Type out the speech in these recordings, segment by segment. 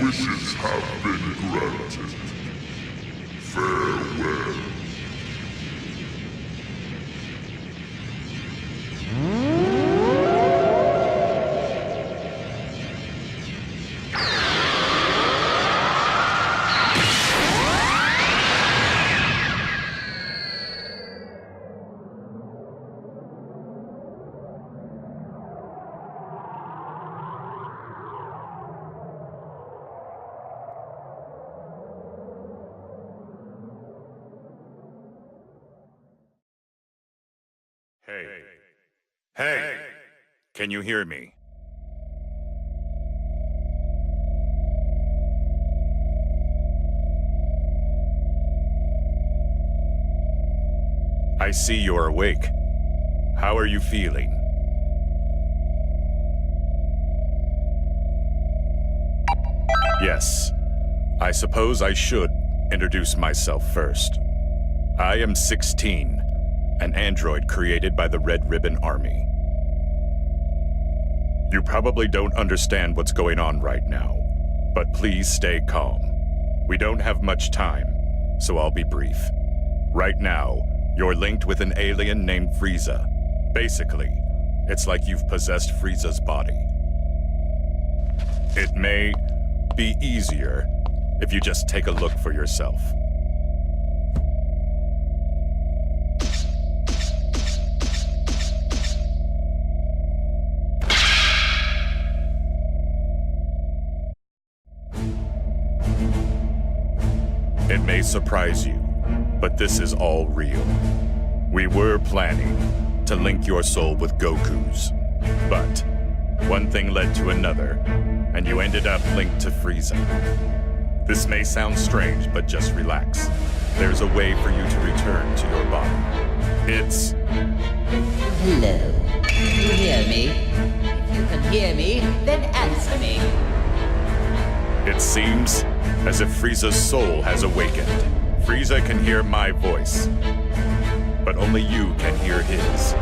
wishes have been granted. Farewell. Hey. Hey! Can you hear me? I see you're awake. How are you feeling? Yes. I suppose I should introduce myself first. I am 16. An android created by the Red Ribbon Army. You probably don't understand what's going on right now, but please stay calm. We don't have much time, so I'll be brief. Right now, you're linked with an alien named Frieza. Basically, it's like you've possessed Frieza's body. It may be easier if you just take a look for yourself. It may surprise you, but this is all real. We were planning to link your soul with Goku's, but one thing led to another, and you ended up linked to Frieza. This may sound strange, but just relax. There's a way for you to return to your body. It's... Hello. You hear me? If you can hear me, then answer me. It seems as if Frieza's soul has awakened. Frieza can hear my voice, but only you can hear his.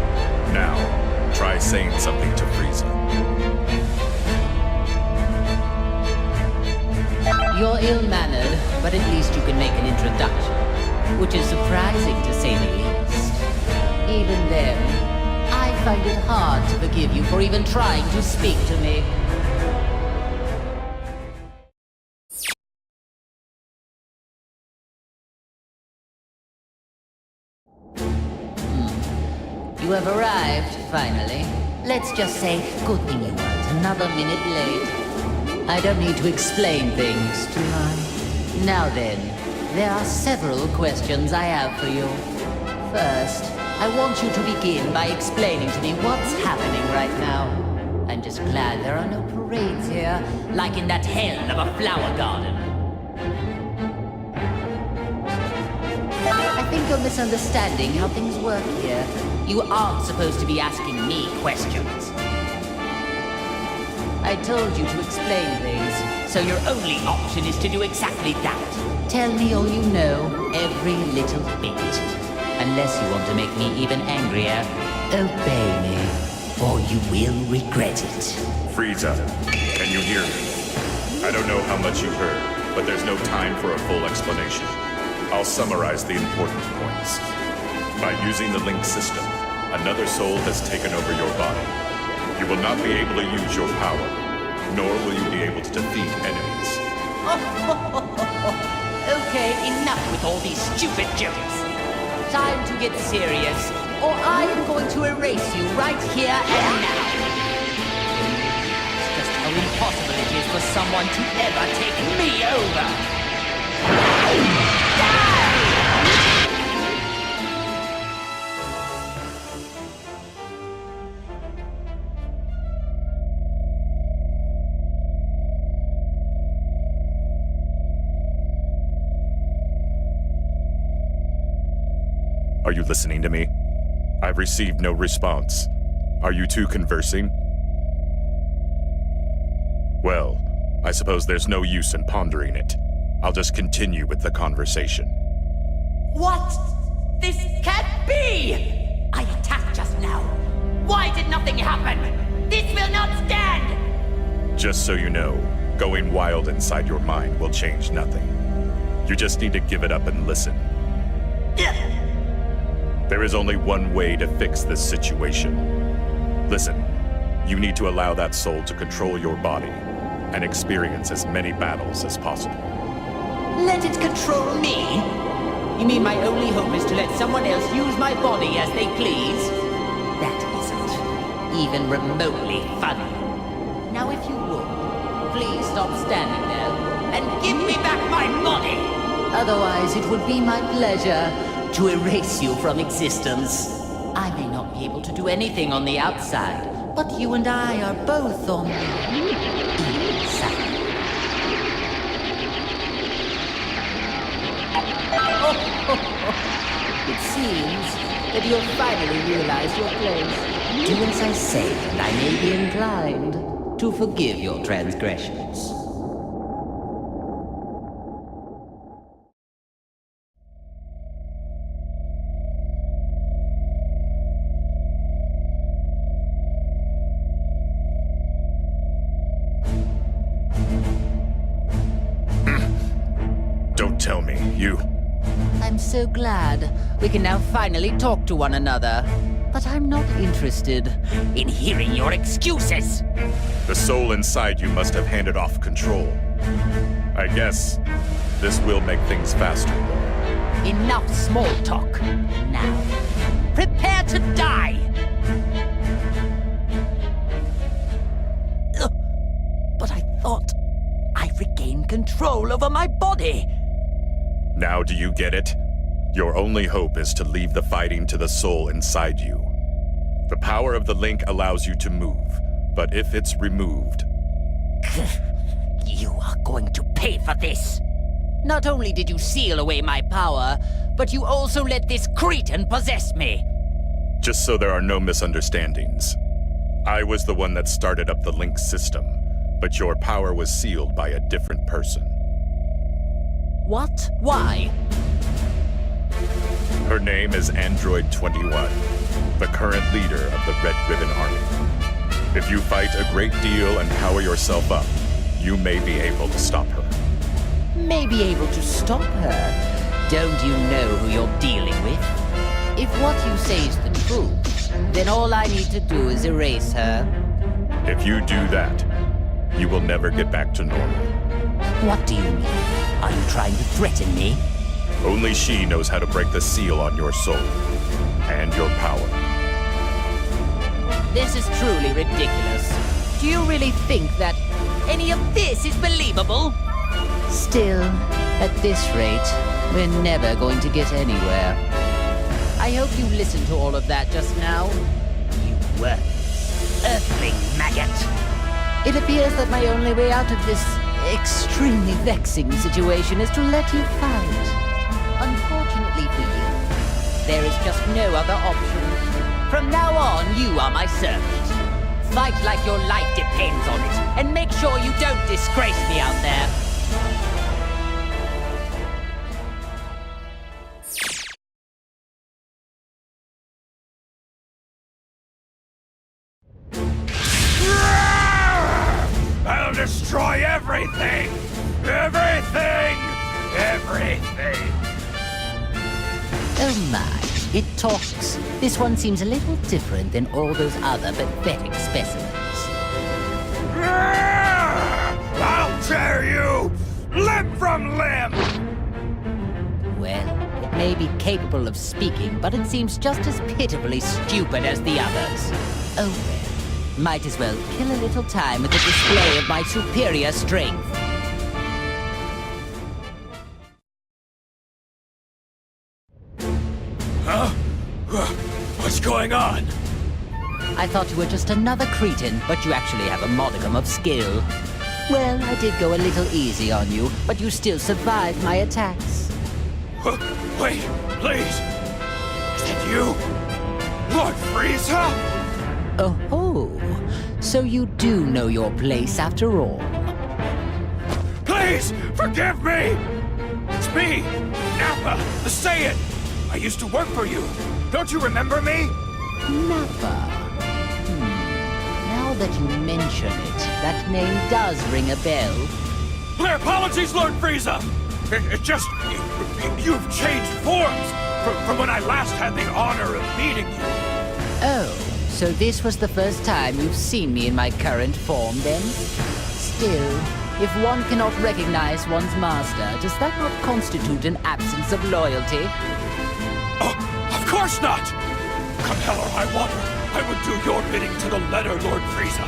Now, try saying something to Frieza. You're ill-mannered, but at least you can make an introduction, which is surprising to say the least. Even then, I find it hard to forgive you for even trying to speak to me. You have arrived, finally. Let's just say, good thing you weren't another minute late. I don't need to explain things, do I? Now then, there are several questions I have for you. First, I want you to begin by explaining to me what's happening right now. I'm just glad there are no parades here, like in that hell of a flower garden. I think you're misunderstanding how things work here. You aren't supposed to be asking me questions. I told you to explain things, so your only option is to do exactly that. Tell me all you know, every little bit. Unless you want to make me even angrier, obey me, or you will regret it. Frieza, can you hear me? I don't know how much you heard, but there's no time for a full explanation. I'll summarize the important points. By using the link system, another soul has taken over your body. You will not be able to use your power, nor will you be able to defeat enemies. Okay, enough with all these stupid jokes. Time to get serious, or I am going to erase you right here and now. It's just how impossible it is for someone to ever take me over. Are you listening to me? I've received no response. Are you two conversing? Well, I suppose there's no use in pondering it. I'll just continue with the conversation. What? This can't be! I attacked just now. Why did nothing happen? This will not stand! Just so you know, Going wild inside your mind will change nothing. You just need to give it up and listen. There is only one way to fix this situation. Listen, you need to allow that soul to control your body and experience as many battles as possible. Let it control me? You mean my only hope is to let someone else use my body as they please? That isn't even remotely funny. Now if you would, please stop standing there and give me back my body! Otherwise, it would be my pleasure to erase you from existence. I may not be able to do anything on the outside, but you and I are both on the inside. It seems that you have finally realized your place. Do as I say, and I may be inclined to forgive your transgressions. Don't tell me, you... I'm so glad we can now finally talk to one another. But I'm not interested in hearing your excuses. The soul inside you must have handed off control. I guess this will make things faster, though. Enough small talk. Now, prepare to die! Ugh. But I thought I regained control over my body. Now do you get it? Your only hope is to leave the fighting to the soul inside you. The power of the link allows you to move, but if it's removed... You are going to pay for this. Not only did you seal away my power, but you also let this cretin possess me. Just so there are no misunderstandings. I was the one that started up the link system, but your power was sealed by a different person. What? Why? Her name is Android 21, the current leader of the Red Ribbon Army. If you fight a great deal and power yourself up, you may be able to stop her. May be able to stop her? Don't you know who you're dealing with? If what you say is the truth, then all I need to do is erase her. If you do that, you will never get back to normal. What do you mean? Are you trying to threaten me? Only she knows how to break the seal on your soul and your power. This is truly ridiculous. Do you really think that any of this is believable? Still, at this rate, we're never going to get anywhere. I hope you listened to all of that just now. You worthless earthling maggot. It appears that my only way out of this extremely vexing situation is to let you fight. Unfortunately for you, there is just no other option. From now on, you are my servant. Fight like your life depends on it, and make sure you don't disgrace me out there. I'll destroy everything! Everything! Everything! Oh my, it talks. This one seems a little different than all those other pathetic specimens. I'll tear you limb from limb! Well, it may be capable of speaking, but it seems just as pitifully stupid as the others. Oh well, might as well kill a little time with the display of my superior strength. Huh? What's going on? I thought you were just another cretin, but you actually have a modicum of skill. Well, I did go a little easy on you, but you still survived my attacks. Wait, please! Is that you? Lord Frieza? Oh, so you do know your place after all. Please, forgive me! It's me, Nappa, the Saiyan! I used to work for you. Don't you remember me? Nappa. Now that you mention it, that name does ring a bell. My apologies, Lord Frieza! It just... You've changed forms from when I last had the honor of meeting you. Oh, so this was the first time you've seen me in my current form, then? Still, if one cannot recognize one's master, does that not constitute an absence of loyalty? Oh, of course not! Come hell or high water, I would do your bidding to the letter, Lord Frieza.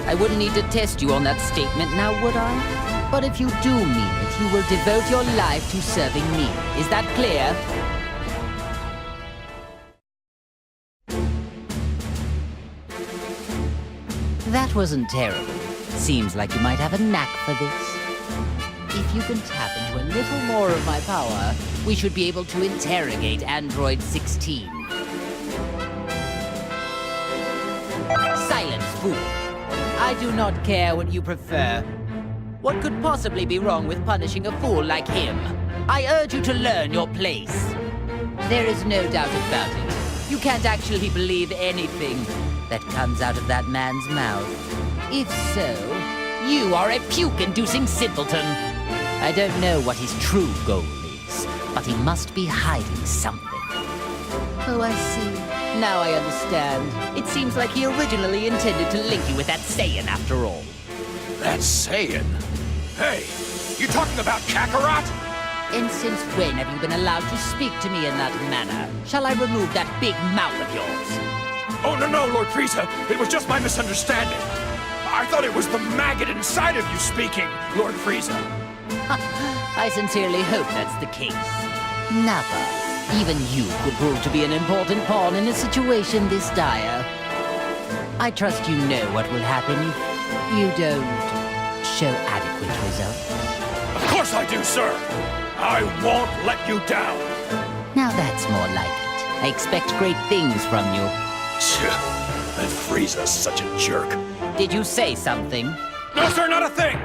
I wouldn't need to test you on that statement now, would I? But if you do mean it, you will devote your life to serving me. Is that clear? That wasn't terrible. Seems like you might have a knack for this. If you can tap into a little more of my power, we should be able to interrogate Android 16. Silence, fool. I do not care what you prefer. What could possibly be wrong with punishing a fool like him? I urge you to learn your place. There is no doubt about it. You can't actually believe anything that comes out of that man's mouth. If so, you are a puke-inducing simpleton. I don't know what his true goal is, but he must be hiding something. Oh, I see. Now I understand. It seems like he originally intended to link you with that Saiyan after all. That Saiyan? Hey, you talking about Kakarot? And since when have you been allowed to speak to me in that manner? Shall I remove that big mouth of yours? Oh, no, Lord Frieza. It was just my misunderstanding. I thought it was the maggot inside of you speaking, Lord Frieza. I sincerely hope that's the case. Nappa, even you could prove to be an important pawn in a situation this dire. I trust you know what will happen if you don't show adequate results. Of course I do, sir. I won't let you down. Now that's more like it. I expect great things from you. That Frieza's such a jerk. Did you say something? No, sir, not a thing!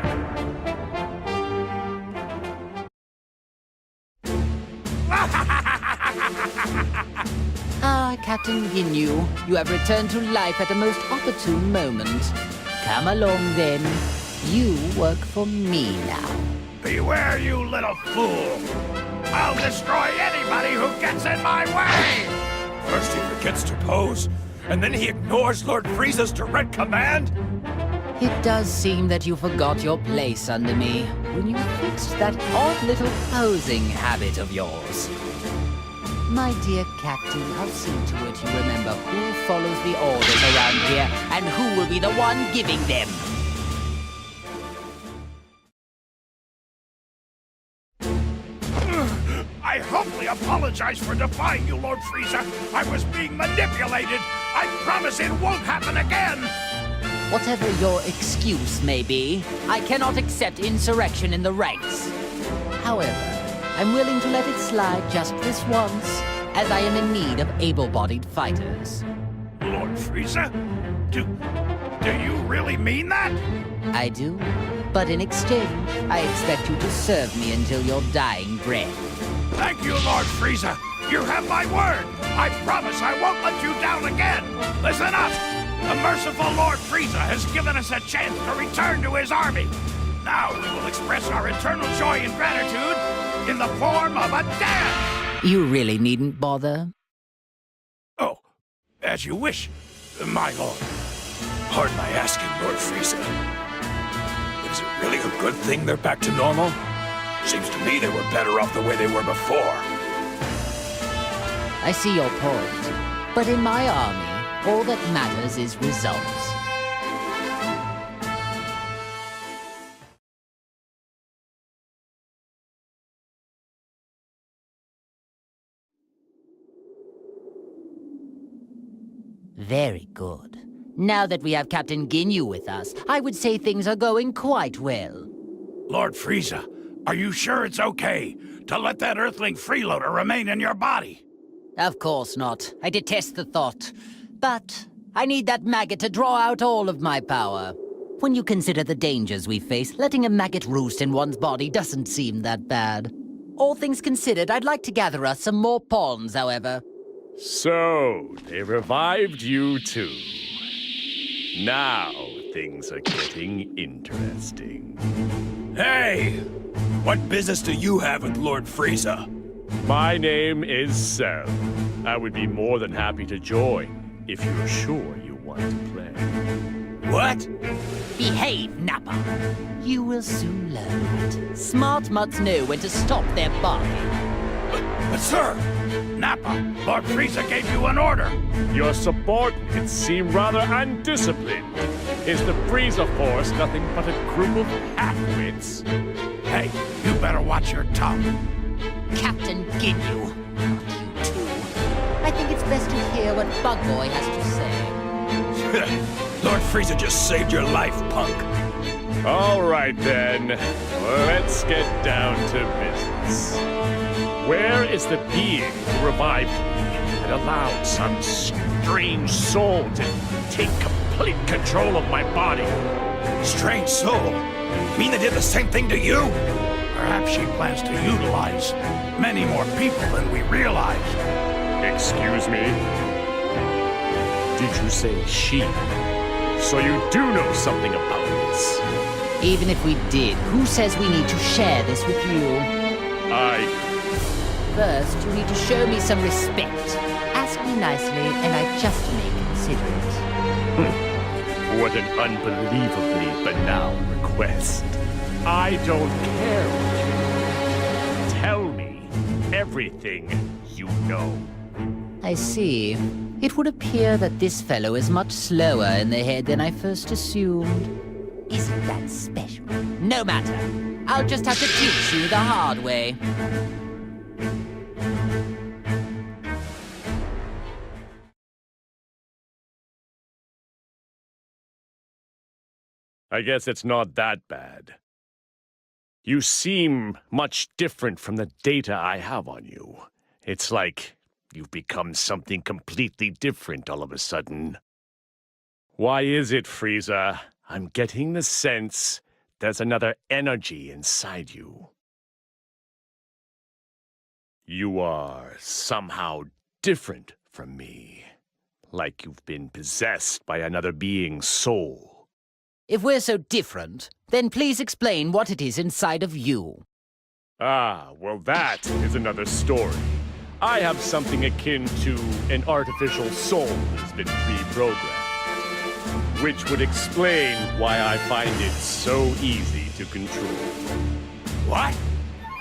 Ah, Captain Ginyu, you have returned to life at a most opportune moment. Come along, then. You work for me now. Beware, you little fool! I'll destroy anybody who gets in my way! First he forgets to pose, and then he ignores Lord Frieza's direct command? It does seem that you forgot your place under me when you fixed that odd little posing habit of yours. My dear Captain, I'll see to it you remember who follows the orders around here and who will be the one giving them. I humbly apologize for defying you, Lord Frieza. I was being manipulated. I promise it won't happen again. Whatever your excuse may be, I cannot accept insurrection in the ranks. However, I'm willing to let it slide just this once, as I am in need of able-bodied fighters. Lord Frieza? Do you really mean that? I do, but in exchange, I expect you to serve me until your dying breath. Thank you, Lord Frieza. You have my word. I promise I won't let you down again. Listen up. The merciful Lord Frieza has given us a chance to return to his army. Now we will express our eternal joy and gratitude in the form of a dance. You really needn't bother. Oh, as you wish, my lord. Pardon my asking, Lord Frieza. But is it really a good thing they're back to normal? Seems to me they were better off the way they were before. I see your point. But in my army, all that matters is results. Very good. Now that we have Captain Ginyu with us, I would say things are going quite well. Lord Frieza, are you sure it's okay to let that Earthling freeloader remain in your body? Of course not. I detest the thought. But I need that maggot to draw out all of my power. When you consider the dangers we face, letting a maggot roost in one's body doesn't seem that bad. All things considered, I'd like to gather us some more pawns, however. So, they revived you too. Now things are getting interesting. Hey! What business do you have with Lord Frieza? My name is Cell. I would be more than happy to join if you're sure you want to play. What? Behave, Nappa. You will soon learn that. Smart mutts know when to stop their barking. But sir, Nappa, Lord Frieza gave you an order. Your subordinates seem rather undisciplined. Is the Frieza Force nothing but a group of half-wits? Hey, you better watch your tongue. Captain Ginyu. You too. I think it's best to hear what Bug Boy has to say. Lord Frieza just saved your life, punk. All right then, let's get down to business. Where is the being who revived me and allowed some strange soul to take complete control of my body? Strange soul? You mean they did the same thing to you? Perhaps she plans to utilize many more people than we realize. Excuse me? Did you say she? So you do know something about this? Even if we did, who says we need to share this with you? First, you need to show me some respect. Ask me nicely, and I just may consider it. What an unbelievably banal request. I don't care what you know. Tell me everything you know. I see. It would appear that this fellow is much slower in the head than I first assumed. Isn't that special? No matter. I'll just have to teach you the hard way. I guess it's not that bad. You seem much different from the data I have on you. It's like you've become something completely different all of a sudden. Why is it, Frieza? I'm getting the sense there's another energy inside you. You are somehow different from me. Like you've been possessed by another being's soul. If we're so different, then please explain what it is inside of you. Ah, well that is another story. I have something akin to an artificial soul that's been pre-programmed. Which would explain why I find it so easy to control. What?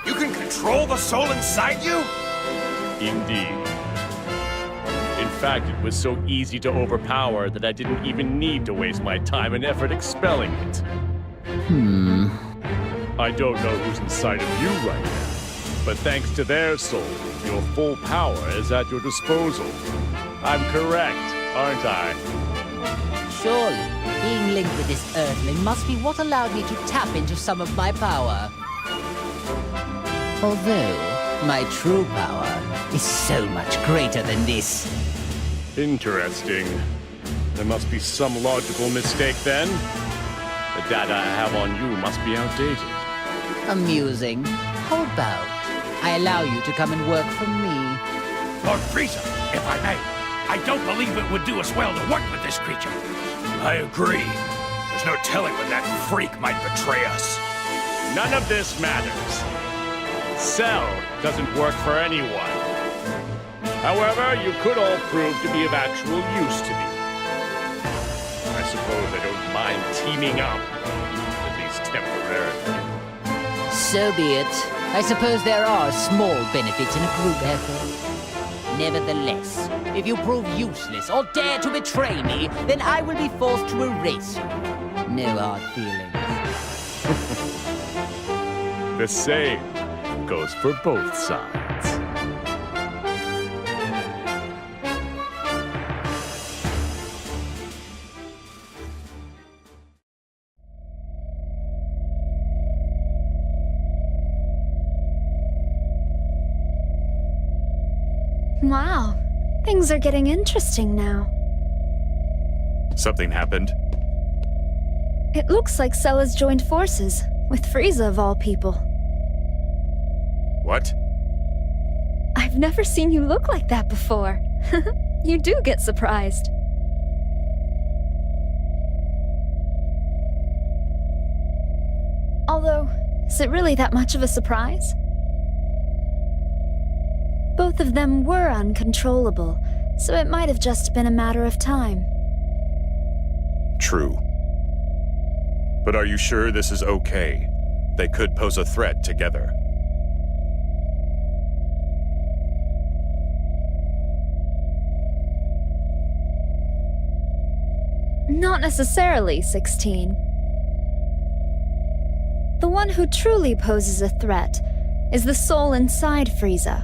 You can control the soul inside you? Indeed. In fact, it was so easy to overpower that I didn't even need to waste my time and effort expelling it. I don't know who's inside of you right now, but thanks to their soul, your full power is at your disposal. I'm correct, aren't I? Surely, being linked with this Earthling must be what allowed me to tap into some of my power. Although, my true power is so much greater than this. Interesting. There must be some logical mistake then. The data I have on you must be outdated. Amusing. How about I allow you to come and work for me? Lord Frieza, if I may, I don't believe it would do us well to work with this creature. I agree. There's no telling when that freak might betray us. None of this matters. Cell doesn't work for anyone. However, you could all prove to be of actual use to me. I suppose I don't mind teaming up, at least temporarily. So be it. I suppose there are small benefits in a group effort. Nevertheless, if you prove useless or dare to betray me, then I will be forced to erase you. No hard feelings. The same goes for both sides. Wow, things are getting interesting now. Something happened? It looks like Cell has joined forces, with Frieza of all people. What? I've never seen you look like that before. You do get surprised. Although, is it really that much of a surprise? Both of them were uncontrollable, so it might have just been a matter of time. True. But are you sure this is okay? They could pose a threat together. Not necessarily, 16. The one who truly poses a threat is the soul inside Frieza.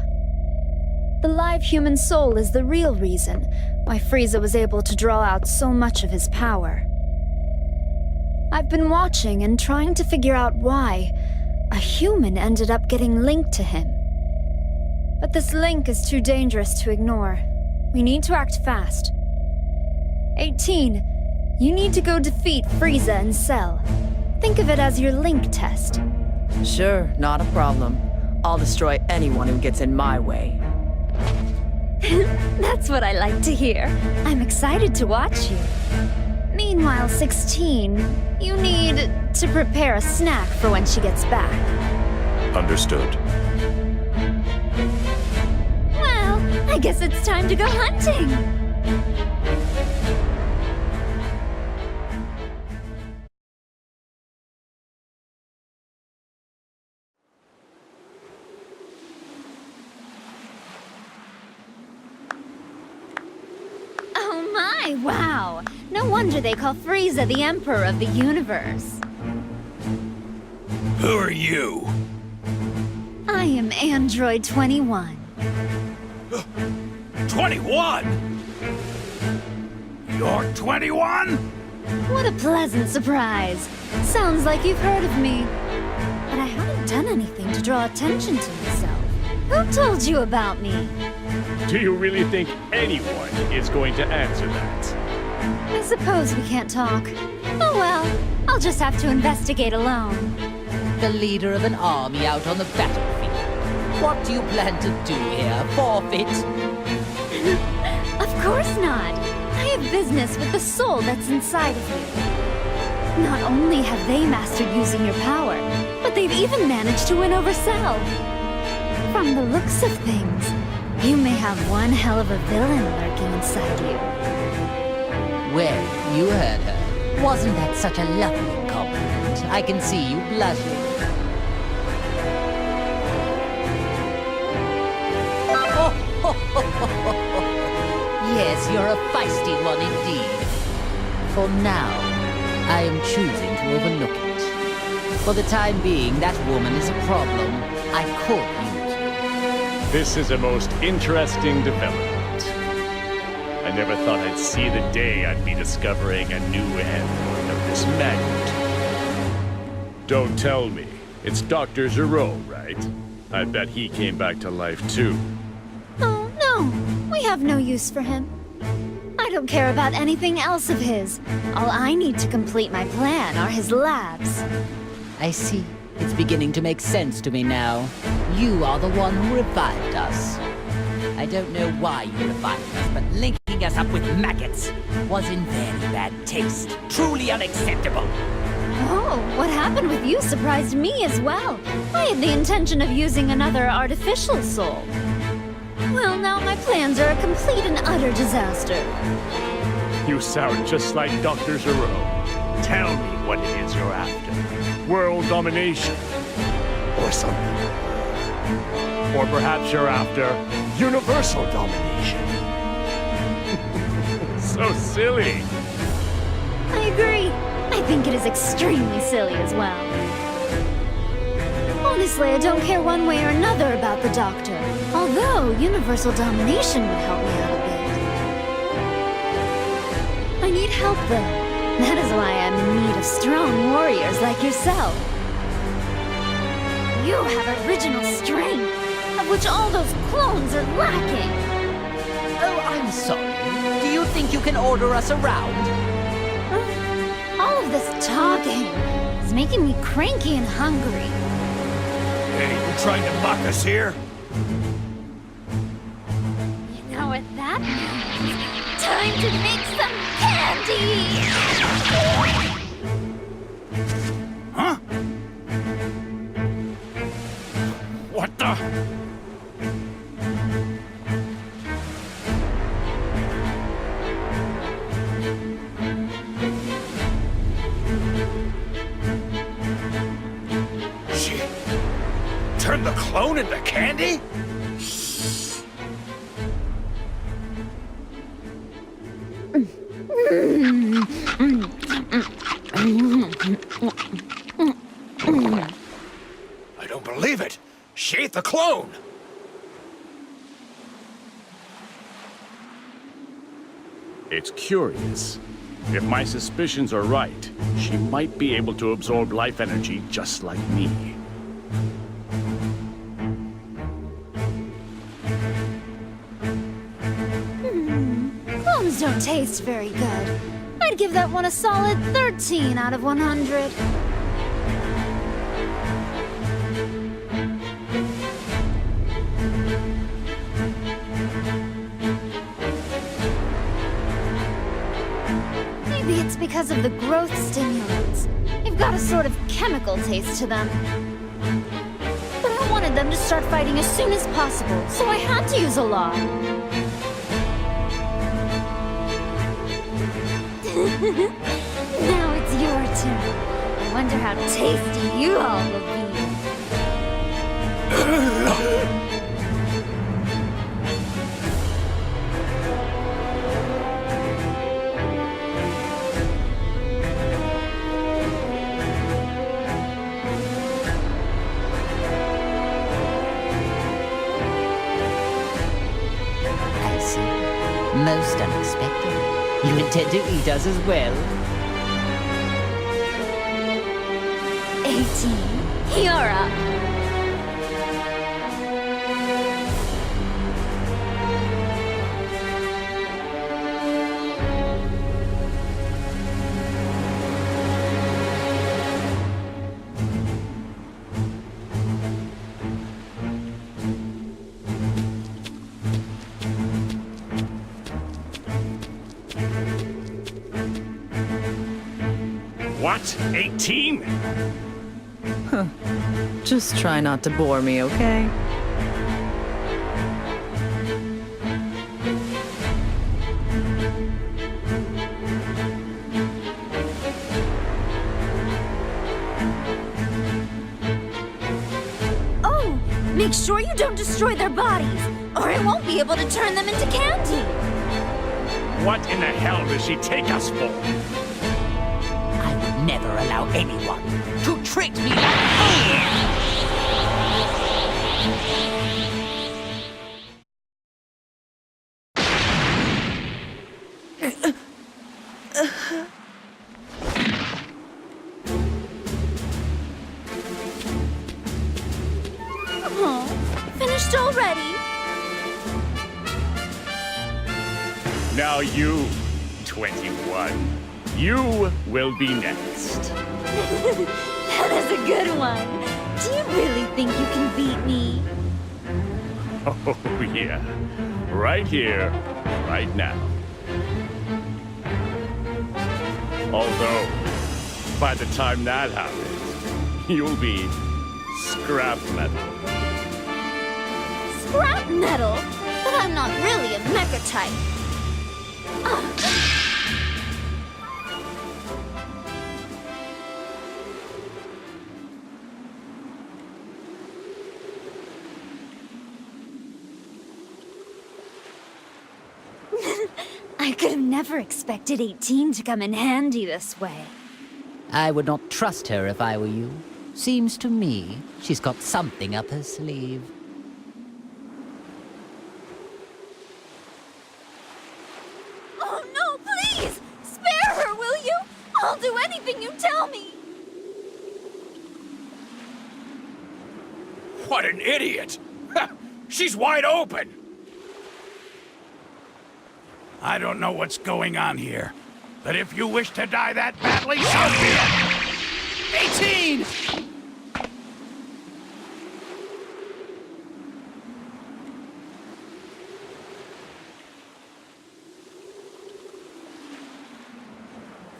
The live human soul is the real reason why Frieza was able to draw out so much of his power. I've been watching and trying to figure out why a human ended up getting linked to him. But this link is too dangerous to ignore. We need to act fast. 18, you need to go defeat Frieza and Cell. Think of it as your link test. Sure, not a problem. I'll destroy anyone who gets in my way. That's what I like to hear. I'm excited to watch you. Meanwhile, 16, you need to prepare a snack for when she gets back. Understood. Well, I guess it's time to go hunting. Oh my, wow! No wonder they call Frieza the Emperor of the Universe. Who are you? I am Android 21. 21? You're 21? What a pleasant surprise. Sounds like you've heard of me. But I haven't done anything to draw attention to myself. Who told you about me? Do you really think anyone is going to answer that? I suppose we can't talk. Oh well, I'll just have to investigate alone. The leader of an army out on the battlefield. What do you plan to do here? Forfeit? Of course not. I have business with the soul that's inside of you. Not only have they mastered using your power, but they've even managed to win over Cell. From the looks of things, you may have one hell of a villain lurking inside you. Well, you heard her. Wasn't that such a lovely compliment? I can see you blushing. Yes, you're a feisty one indeed. For now, I am choosing to overlook it. For the time being, that woman is a problem I could use. This is a most interesting development. I never thought I'd see the day I'd be discovering a new end of this magnitude. Don't tell me. It's Dr. Gero, right? I bet he came back to life too. Oh, no. We have no use for him. I don't care about anything else of his. All I need to complete my plan are his labs. I see. It's beginning to make sense to me now. You are the one who revived us. I don't know why you revived us, but linking us up with maggots was in very bad taste. Truly unacceptable. Oh, what happened with you surprised me as well. I had the intention of using another artificial soul. Well, now my plans are a complete and utter disaster. You sound just like Dr. Gero. Tell me what it is you're after. World domination. Or something. Or perhaps you're after universal domination. So silly. I agree. I think it is extremely silly as well. Honestly, I don't care one way or another about the Doctor. Although, universal domination would help me out a bit. I need help, though. That is why I'm in need of strong warriors like yourself. You have original strength, of which all those clones are lacking. Oh, I'm sorry. Do you think you can order us around? All of this talking is making me cranky and hungry. Hey, you trying to mock us here? You know what that means? Time to make some candy! Huh? She turned the clone into candy? I don't believe it. She ate the clone. It's curious. If my suspicions are right, she might be able to absorb life energy just like me. Clones don't taste very good. I'd give that one a solid 13 out of 100. Maybe it's because of the growth stimulants. They've got a sort of chemical taste to them. But I wanted them to start fighting as soon as possible, so I had to use a lot. Now it's your turn. I wonder how tasty you all will be. I see. Most unexpected. You intend to eat us as well? 18. You're up. What? 18? Just try not to bore me, okay? Oh, make sure you don't destroy their bodies, or I won't be able to turn them into candy. What in the hell does she take us for? I would never allow anyone to trick me like Oh, finished already? Now you, 21. You will be next. That is a good one. Do you really think you can beat me? Oh, yeah. Right here, right now. Although, by the time that happens, you'll be scrap metal. Scrap metal? But I'm not really a mecha type. I could have never expected 18 to come in handy this way. I would not trust her if I were you. Seems to me she's got something up her sleeve. Oh no, please! Spare her, will you? I'll do anything you tell me. What an idiot! She's wide open! I don't know what's going on here, but if you wish to die that badly, so be it! 18!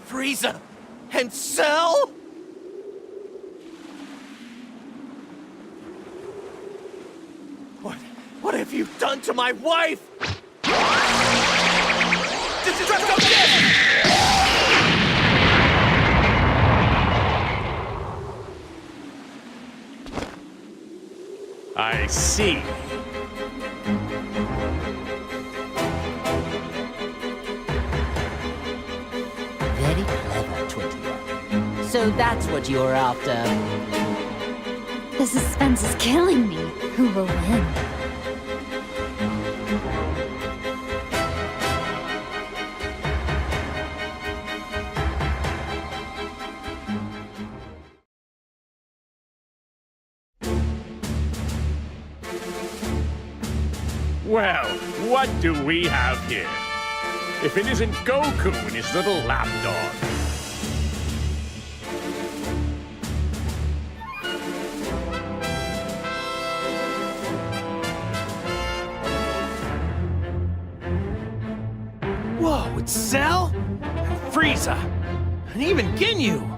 Frieza and Cell? have you done to my wife? Destructo Disc! I see. Very clever, 21. So that's what you're after. The suspense is killing me. Who will win? Well, what do we have here? If it isn't Goku and his little lapdog. Whoa, it's Cell? And Frieza! And even Ginyu!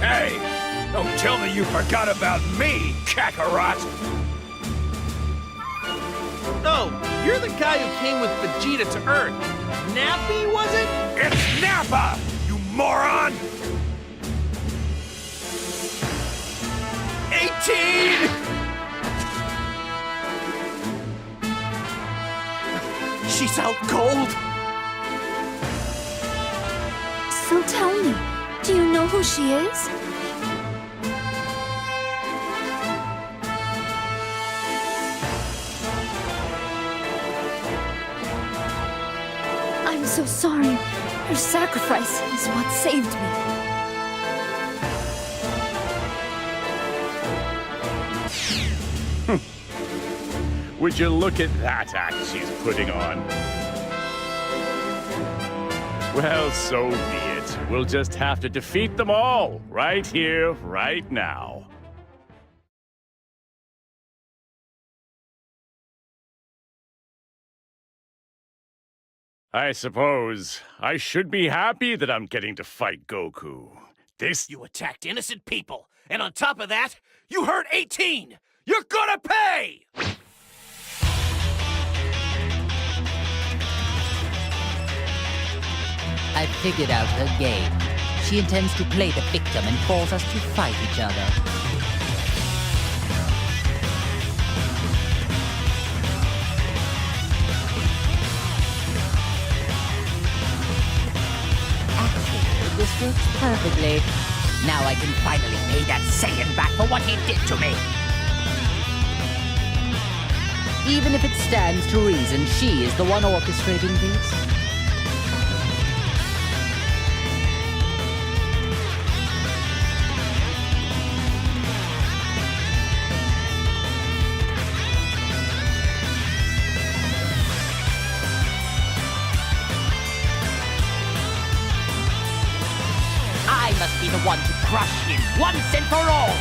Hey, don't tell me you forgot about me, Kakarot! No, you're the guy who came with Vegeta to Earth. Nappy, was it? It's Nappa, you moron! 18! She's out cold. So tell me, do you know who she is? I'm so sorry. Your sacrifice is what saved me. Would you look at that act she's putting on? Well, so be it. We'll just have to defeat them all, right here, right now. I suppose I should be happy that I'm getting to fight Goku. This... You attacked innocent people, and on top of that, you hurt 18! You're gonna pay! I figured out her game. She intends to play the victim and force us to fight each other. Actually, this works perfectly. Now I can finally pay that Saiyan back for what he did to me. Even if it stands to reason she is the one orchestrating this. I must be the one to crush him once and for all!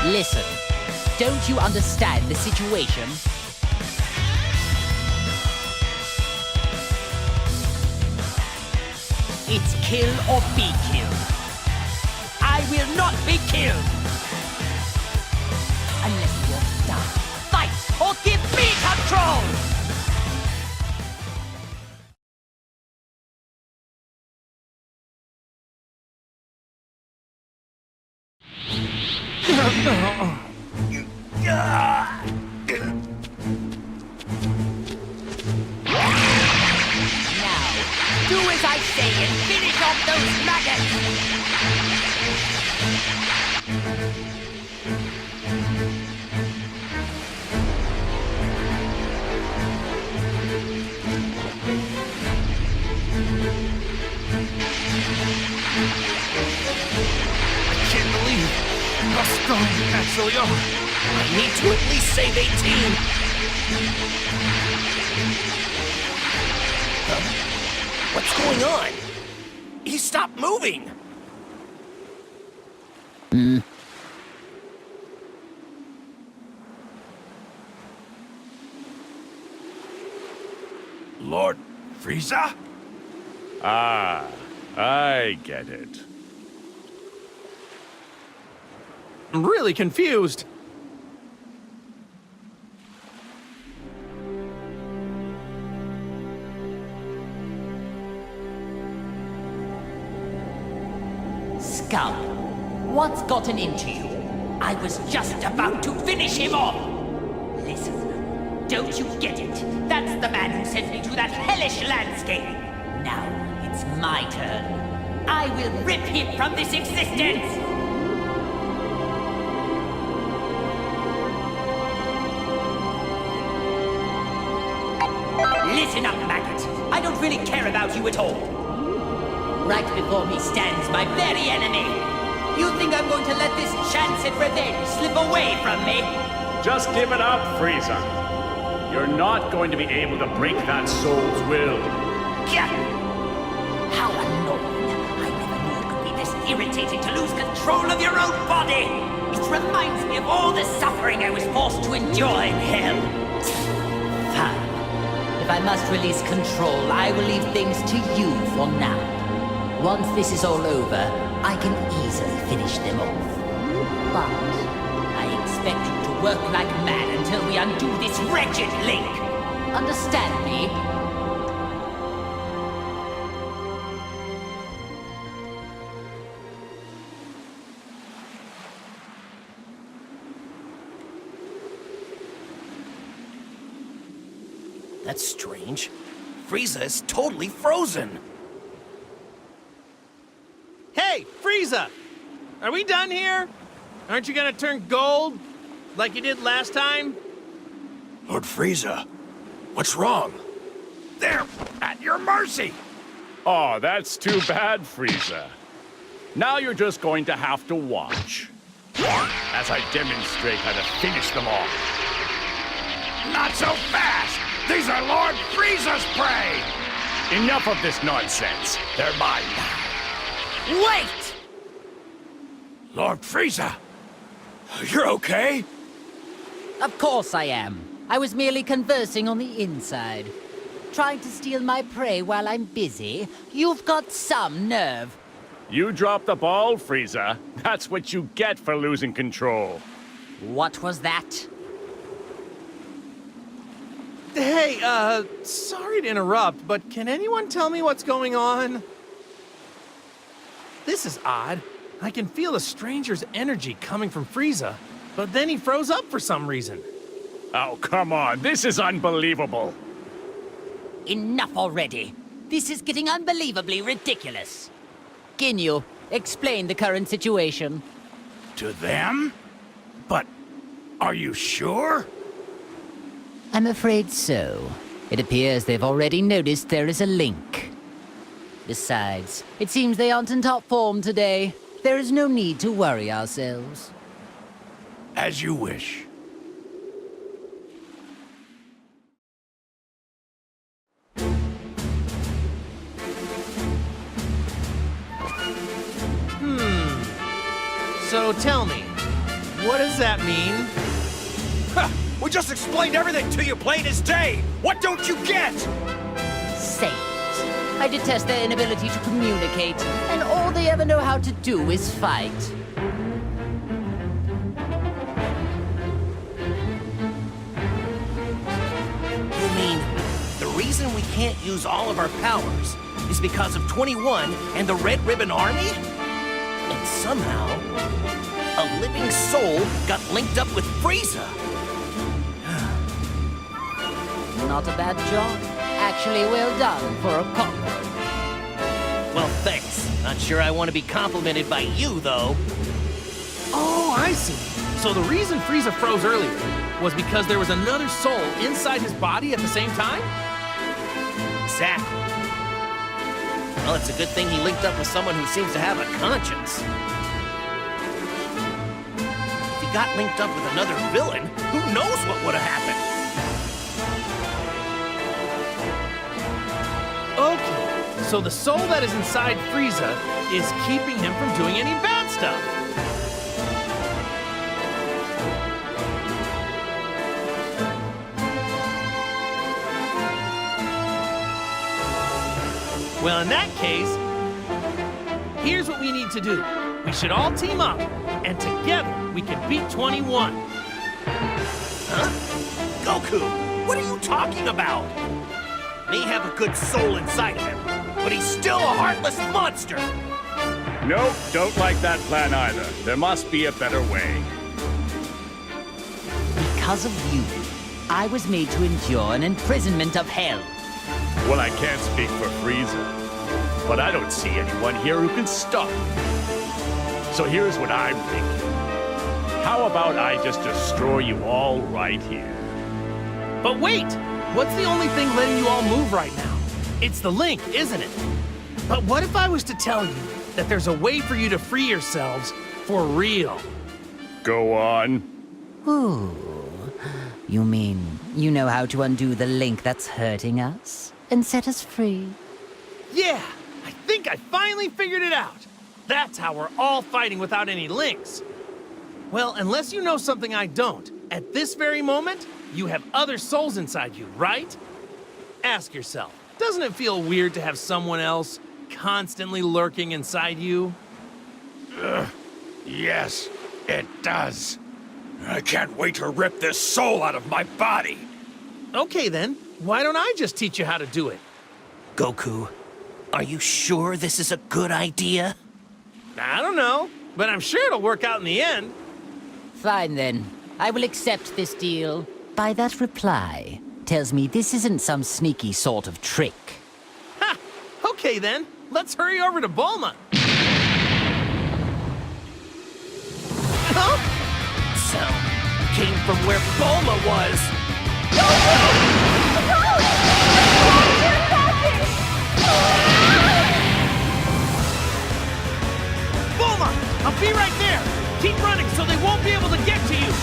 Listen, don't you understand the situation? It's kill or be killed. I will not be killed! Unless you want to die, fight or give me control! Now, do as I say and finish off those maggots! I can't believe how strong you actually are. I need to at least save 18. What's going on? He stopped moving! Lord Frieza? Ah, I get it. I'm really confused. Scum, what's gotten into you? I was just about to finish him off! Listen, don't you get it? That's the man who sent me to that hellish landscape! Now, it's my turn. I will rip him from this existence! Listen up, maggot. I don't really care about you at all. Right before me stands my very enemy. You think I'm going to let this chance at revenge slip away from me? Just give it up, Frieza. You're not going to be able to break that soul's will. Gah! How annoying. I never knew it could be this irritating to lose control of your own body. It reminds me of all the suffering I was forced to endure in hell. Fine. If I must release control, I will leave things to you for now. Once this is all over, I can easily finish them off. But I expect you to work like mad until we undo this wretched link. Understand me? That's strange. Frieza is totally frozen. Hey, Frieza! Are we done here? Aren't you gonna turn gold? Like you did last time? Lord Frieza, what's wrong? They're at your mercy! Oh, that's too bad, Frieza. Now you're just going to have to watch as I demonstrate how to finish them off. Not so fast! These are Lord Frieza's prey! Enough of this nonsense. They're mine now. Wait! Lord Frieza! You're okay? Of course I am. I was merely conversing on the inside. Trying to steal my prey while I'm busy? You've got some nerve. You dropped the ball, Frieza. That's what you get for losing control. What was that? Hey, sorry to interrupt, but can anyone tell me what's going on? This is odd. I can feel a stranger's energy coming from Frieza, but then he froze up for some reason. Oh, come on. This is unbelievable. Enough already. This is getting unbelievably ridiculous. Ginyu, explain the current situation. To them? But are you sure? I'm afraid so. It appears they've already noticed there is a link. Besides, it seems they aren't in top form today. There is no need to worry ourselves. As you wish. So tell me, what does that mean? Ha! We just explained everything to you plain as day! What don't you get? Saint. I detest their inability to communicate, and all they ever know how to do is fight. You mean, the reason we can't use all of our powers is because of 21 and the Red Ribbon Army? And somehow, a living soul got linked up with Frieza. Not a bad job. Actually, well done for a cockroach. Well, thanks. Not sure I want to be complimented by you, though. Oh, I see. So the reason Frieza froze earlier was because there was another soul inside his body at the same time? Exactly. Well, it's a good thing he linked up with someone who seems to have a conscience. If he got linked up with another villain, who knows what would have happened? Okay, So the soul that is inside Frieza is keeping him from doing any bad stuff. Well, in that case, here's what we need to do. We should all team up, and together we can beat 21. Huh? Goku, what are you talking about? May have a good soul inside of him, but he's still a heartless monster. Nope, don't like that plan either. There must be a better way. Because of you, I was made to endure an imprisonment of hell. Well, I can't speak for Frieza, but I don't see anyone here who can stop me. So here's what I'm thinking. How about I just destroy you all right here? But wait! What's the only thing letting you all move right now? It's the link, isn't it? But what if I was to tell you that there's a way for you to free yourselves for real? Go on. Ooh. You mean you know how to undo the link that's hurting us and set us free? Yeah, I think I finally figured it out. That's how we're all fighting without any links. Well, unless you know something I don't, at this very moment, you have other souls inside you, right? Ask yourself, doesn't it feel weird to have someone else constantly lurking inside you? Yes, it does. I can't wait to rip this soul out of my body. Okay then, why don't I just teach you how to do it? Goku, are you sure this is a good idea? I don't know, but I'm sure it'll work out in the end. Fine then. I will accept this deal. By that reply, tells me this isn't some sneaky sort of trick. Ha! Okay then, let's hurry over to Bulma. Huh? Sound came from where Bulma was. Bulma, I'll be right there. Keep running so they won't be able to get to you.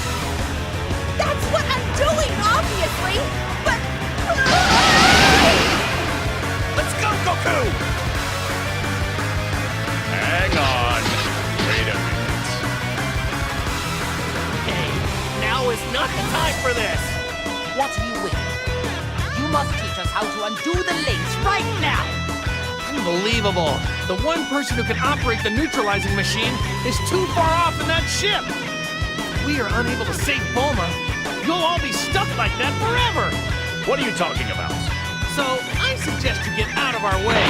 That's what I'm doing, obviously! But... Let's go, Goku! Hang on. Wait a minute. Hey, now is not the time for this! What are you waiting for? You must teach us how to undo the links right now! Unbelievable. The one person who can operate the neutralizing machine is too far off in that ship. If we are unable to save Bulma, you'll all be stuck like that forever. What are you talking about? So I suggest you get out of our way.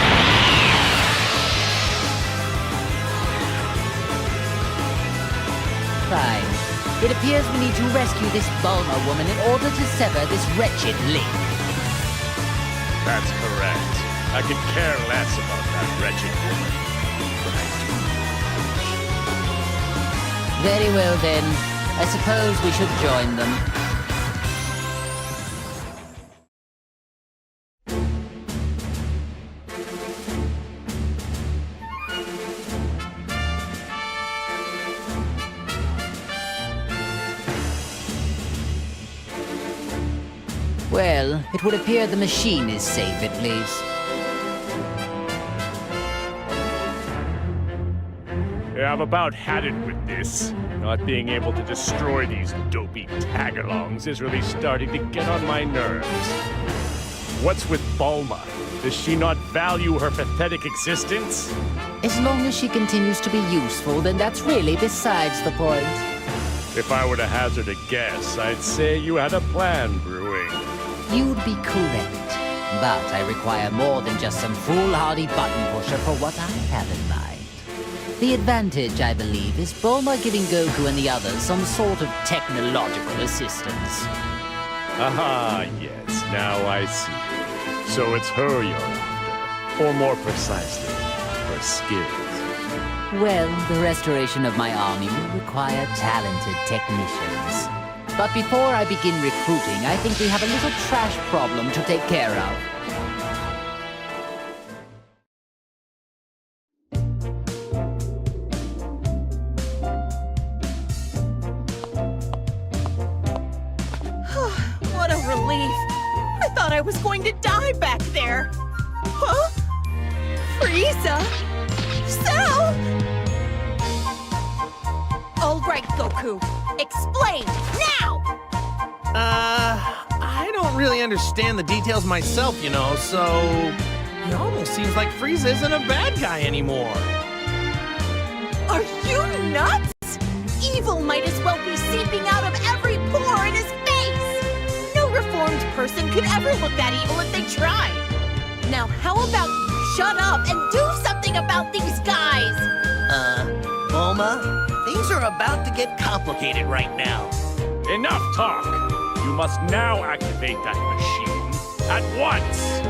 Fine. It appears we need to rescue this Bulma woman in order to sever this wretched link. That's correct. I could care less about that wretched woman. But I do. Very well then. I suppose we should join them. Well, it would appear the machine is safe at least. Yeah, I've about had it with this. Not being able to destroy these dopey tag-alongs is really starting to get on my nerves. What's with Bulma? Does she not value her pathetic existence? As long as she continues to be useful, then that's really besides the point. If I were to hazard a guess, I'd say you had a plan brewing. You'd be correct. But I require more than just some foolhardy button pusher for what I have in mind. The advantage, I believe, is Bulma giving Goku and the others some sort of technological assistance. Aha, yes, now I see. So it's her you're after. Or more precisely, her skills. Well, the restoration of my army will require talented technicians. But before I begin recruiting, I think we have a little trash problem to take care of. What a relief! I thought I was going to die back there! Huh? Frieza! Cell! All right, Goku. Explain, now! I don't really understand the details myself, you know, so... It almost seems like Frieza isn't a bad guy anymore. Are you nuts? Evil might as well be seeping out of every pore in his face! No reformed person could ever look that evil if they tried. Now, how about you shut up and do something about these guys? Bulma, things are about to get complicated right now. Enough talk! You must now activate that machine at once!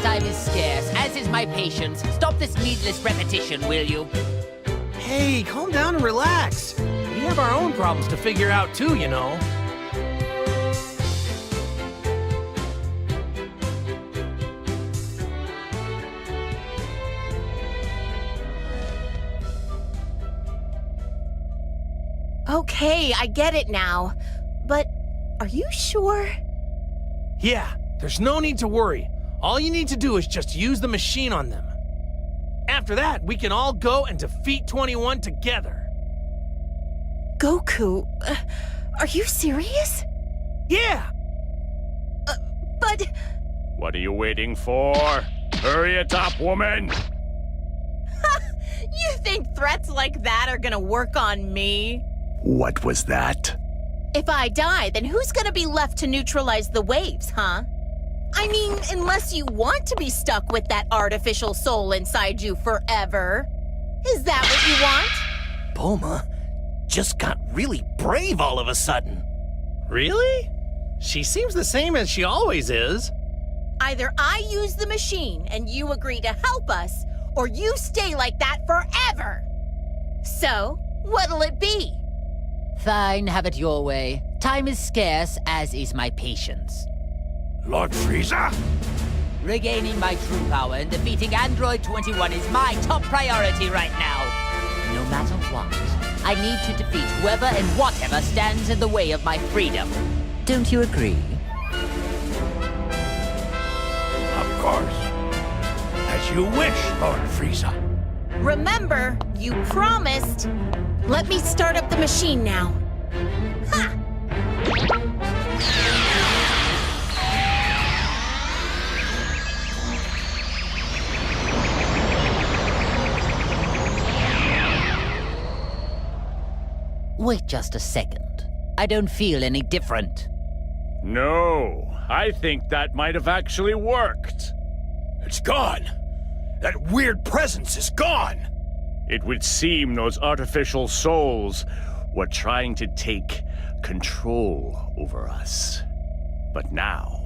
Time is scarce, as is my patience. Stop this needless repetition, will you? Hey, calm down and relax. We have our own problems to figure out too, you know. Okay, I get it now. But are you sure? Yeah, there's no need to worry. All you need to do is just use the machine on them. After that, we can all go and defeat 21 together. Goku, are you serious? Yeah! But... What are you waiting for? Hurry it up, woman! You think threats like that are gonna work on me? What was that? If I die, then who's gonna be left to neutralize the waves, huh? I mean, unless you want to be stuck with that artificial soul inside you forever. Is that what you want? Bulma just got really brave all of a sudden. Really? She seems the same as she always is. Either I use the machine and you agree to help us, or you stay like that forever. So, what'll it be? Fine, have it your way. Time is scarce, as is my patience. Lord Frieza? Regaining my true power and defeating Android 21 is my top priority right now. No matter what, I need to defeat whoever and whatever stands in the way of my freedom. Don't you agree? Of course. As you wish, Lord Frieza. Remember, you promised. Let me start up the machine now. Ha! Wait just a second. I don't feel any different. No, I think that might have actually worked. It's gone. That weird presence is gone. It would seem those artificial souls were trying to take control over us. But now,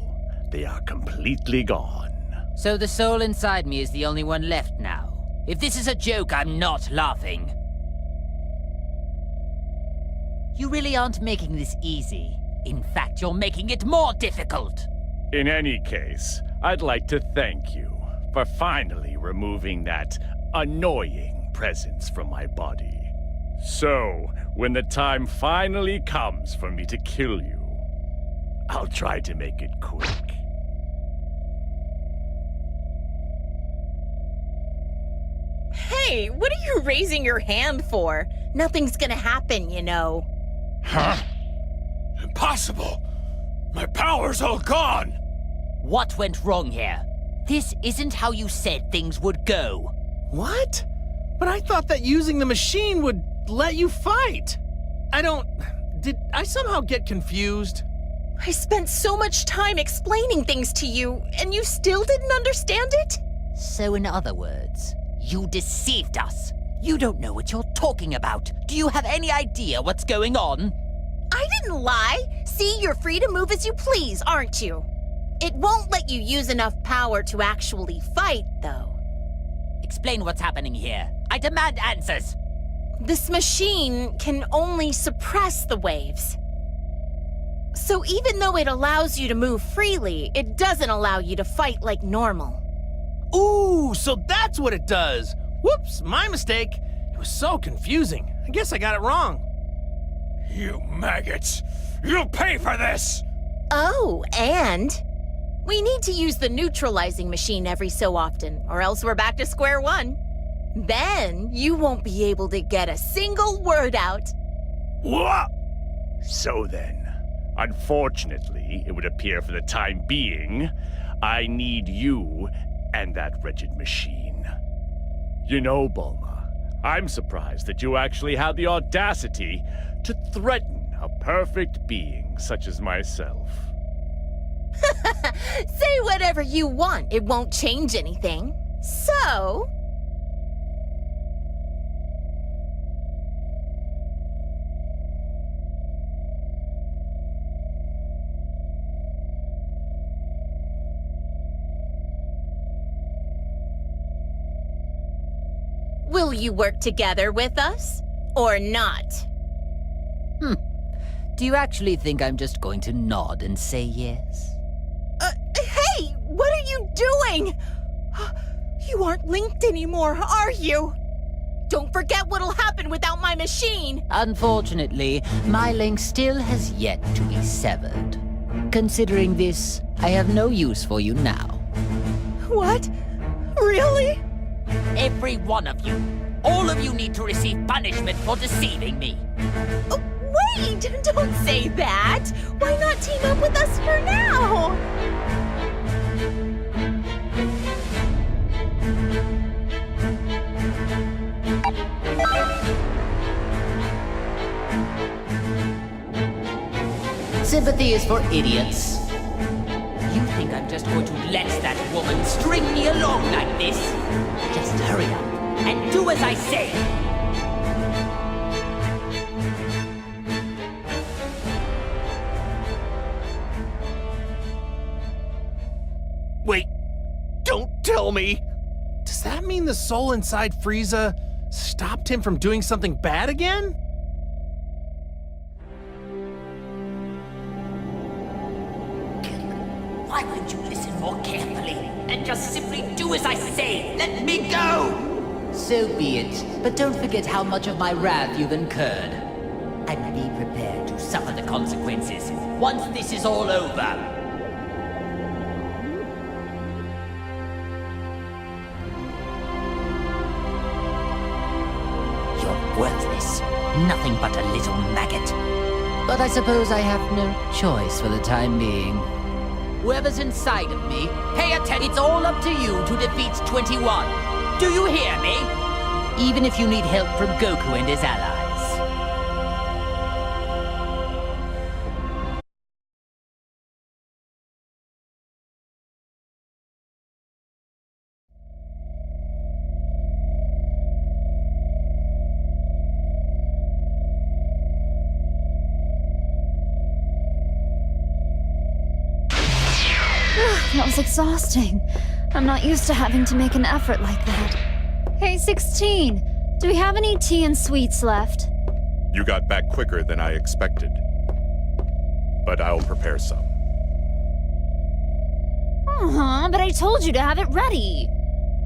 they are completely gone. So the soul inside me is the only one left now. If this is a joke, I'm not laughing. You really aren't making this easy. In fact, you're making it more difficult. In any case, I'd like to thank you for finally removing that annoying presence from my body. So, when the time finally comes for me to kill you, I'll try to make it quick. Hey, what are you raising your hand for? Nothing's gonna happen, you know. Huh? Impossible! My power's all gone! What went wrong here? This isn't how you said things would go. What? But I thought that using the machine would let you fight. Did I somehow get confused? I spent so much time explaining things to you, and you still didn't understand it? So in other words, you deceived us. You don't know what you're talking about. Do you have any idea what's going on? I didn't lie. See, you're free to move as you please, aren't you? It won't let you use enough power to actually fight, though. Explain what's happening here. I demand answers. This machine can only suppress the waves. So even though it allows you to move freely, it doesn't allow you to fight like normal. Ooh, so that's what it does. Whoops, my mistake. It was so confusing. I guess I got it wrong. You maggots! You'll pay for this! Oh, and? We need to use the neutralizing machine every so often, or else we're back to square one. Then you won't be able to get a single word out. What? So then, unfortunately, it would appear for the time being, I need you and that wretched machine. You know, Bulma, I'm surprised that you actually had the audacity to threaten a perfect being such as myself. Say whatever you want, it won't change anything. So... will you work together with us, or not? Do you actually think I'm just going to nod and say yes? Hey! What are you doing? You aren't linked anymore, are you? Don't forget what'll happen without my machine! Unfortunately, my link still has yet to be severed. Considering this, I have no use for you now. What? Really? Every one of you. All of you need to receive punishment for deceiving me. Wait! Don't say that! Why not team up with us for now? Sympathy is for idiots. You think I'm just going to let that woman string me along like this? Just hurry up and do as I say. Wait, don't tell me! Does that mean the soul inside Frieza stopped him from doing something bad again? Why wouldn't you listen more carefully and just simply do as I say? Let me go! So be it, but don't forget how much of my wrath you've incurred. And be prepared to suffer the consequences once this is all over. You're worthless. Nothing but a little maggot. But I suppose I have no choice for the time being. Whoever's inside of me, pay attention. It's all up to you to defeat 21. Do you hear me? Even if you need help from Goku and his allies. That was exhausting. I'm not used to having to make an effort like that. Hey, 16. Do we have any tea and sweets left? You got back quicker than I expected. But I'll prepare some. But I told you to have it ready.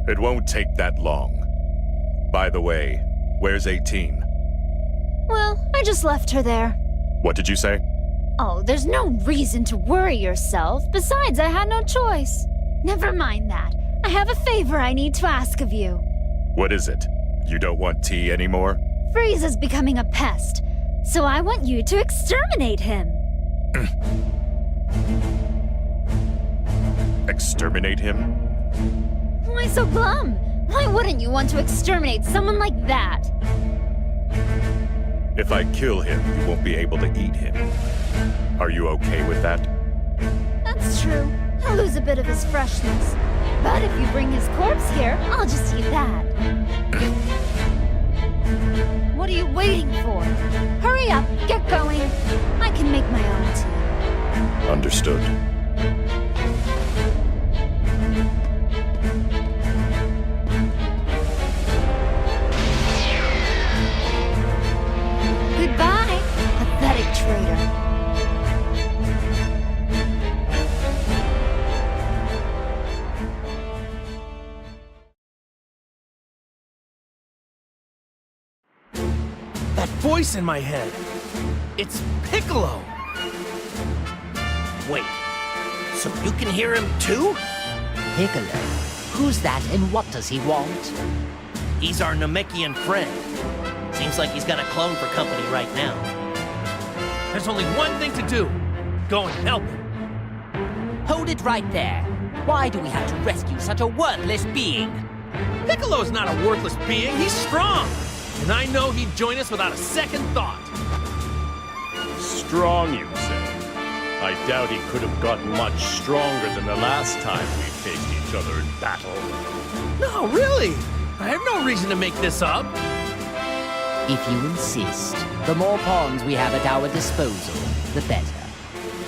It won't take that long. By the way, where's 18? Well, I just left her there. What did you say? Oh, there's no reason to worry yourself. Besides, I had no choice. Never mind that. I have a favor I need to ask of you. What is it? You don't want tea anymore? Frieza's becoming a pest, so I want you to exterminate him. Exterminate him? Why so glum? Why wouldn't you want to exterminate someone like that? If I kill him, you won't be able to eat him. Are you okay with that? That's true. I'll lose a bit of his freshness. But if you bring his corpse here, I'll just eat that. What are you waiting for? Hurry up, get going. I can make my own tea. Understood. Goodbye, pathetic traitor. That voice in my head. It's Piccolo. Wait, So you can hear him too? Piccolo, who's that and what does he want? He's our Namekian friend. Seems like he's got a clone for company right now. There's only one thing to do. Go and help him. Hold it right there. Why do we have to rescue such a worthless being? Piccolo's not a worthless being. He's strong. And I know he'd join us without a second thought. Strong, you say? I doubt he could have gotten much stronger than the last time we faced each other in battle. No, really. I have no reason to make this up. If you insist, the more pawns we have at our disposal, the better.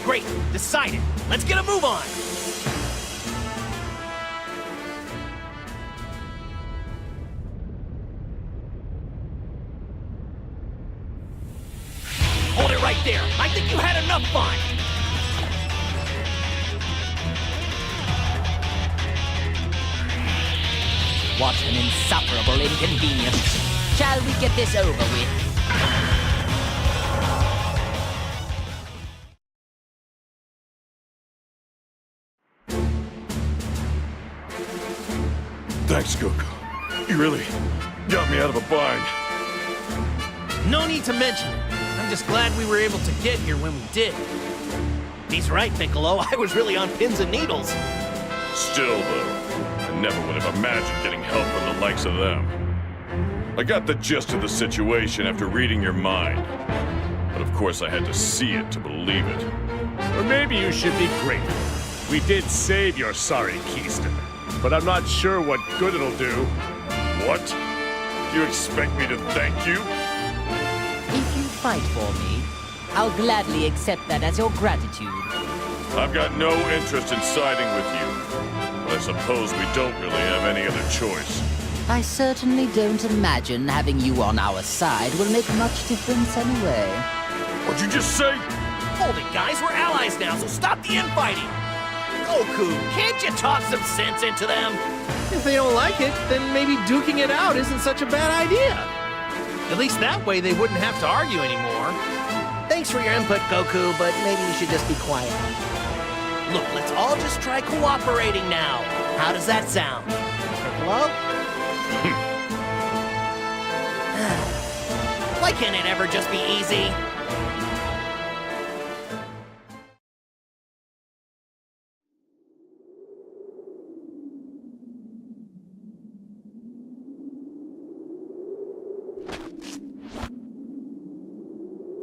Great, decided. Let's get a move on. Hold it right there. I think you had enough fun. What an insufferable inconvenience. Shall we get this over with? Thanks, Goku. You really got me out of a bind. No need to mention it. I'm just glad we were able to get here when we did. He's right, Piccolo. I was really on pins and needles. Still, though, I never would have imagined getting help from the likes of them. I got the gist of the situation after reading your mind. But of course I had to see it to believe it. Or maybe you should be grateful. We did save your sorry Keystone, but I'm not sure what good it'll do. What? You expect me to thank you? If you fight for me, I'll gladly accept that as your gratitude. I've got no interest in siding with you. But I suppose we don't really have any other choice. I certainly don't imagine having you on our side will make much difference anyway. What'd you just say? Hold it, guys. We're allies now, so stop the infighting. Goku, can't you talk some sense into them? If they don't like it, then maybe duking it out isn't such a bad idea. At least that way they wouldn't have to argue anymore. Thanks for your input, Goku, but maybe you should just be quiet. Look, let's all just try cooperating now. How does that sound? Piccolo? Why can't it ever just be easy?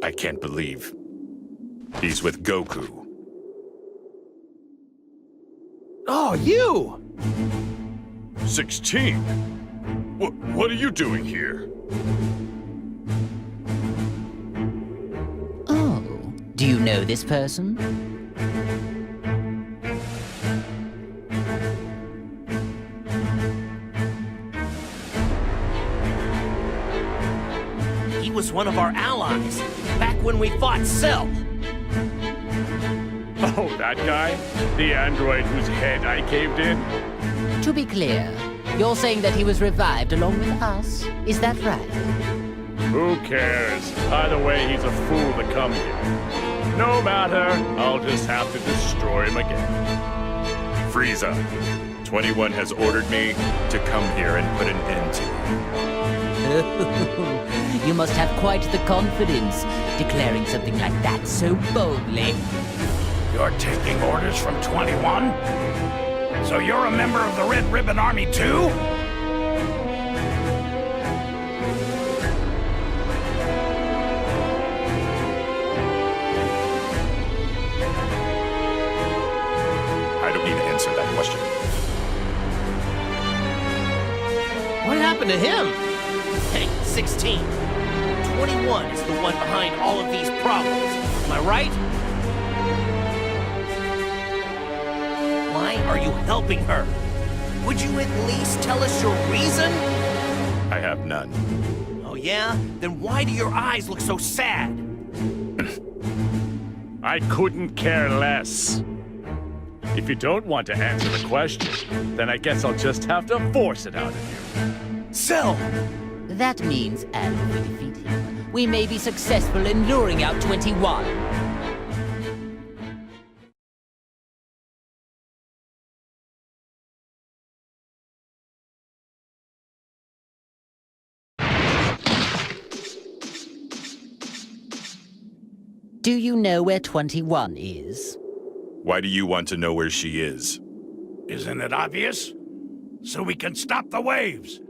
I can't believe he's with Goku. Oh, you! 16? What are you doing here? Oh, do you know this person? He was one of our allies, back when we fought Cell. Oh, that guy? The android whose head I caved in? To be clear, you're saying that he was revived along with us? Is that right? Who cares? Either way, he's a fool to come here. No matter, I'll just have to destroy him again. Frieza, 21 has ordered me to come here and put an end to you. You must have quite the confidence, declaring something like that so boldly. You're taking orders from 21? So you're a member of the Red Ribbon Army too? I don't need to answer that question. What happened to him? Hey, 16. 21 is the one behind all of these problems. Am I right? Why are you helping her? Would you at least tell us your reason? I have none. Oh yeah? Then why do your eyes look so sad? I couldn't care less. If you don't want to answer the question, then I guess I'll just have to force it out of you. Cell! That means, and if we defeat him, we may be successful in luring out 21. Do you know where 21 is? Why do you want to know where she is? Isn't it obvious? So we can stop the waves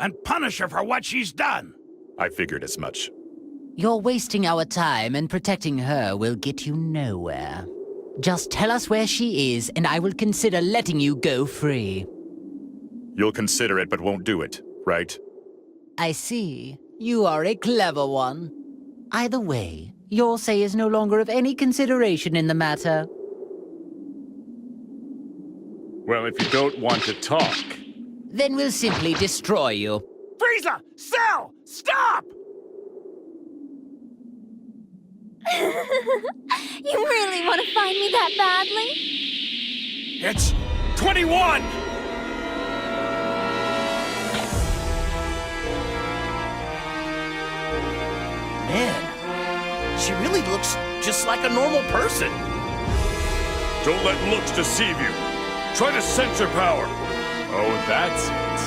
and punish her for what she's done. I figured as much. You're wasting our time, and protecting her will get you nowhere. Just tell us where she is, and I will consider letting you go free. You'll consider it, but won't do it, right? I see. You are a clever one. Either way, your say is no longer of any consideration in the matter. Well, if you don't want to talk, Then we'll simply destroy you. Frieza! Cell! Stop! You really want to find me that badly? It's 21! Man, she really looks just like a normal person. Don't let looks deceive you. Try to sense her power. oh, that's it.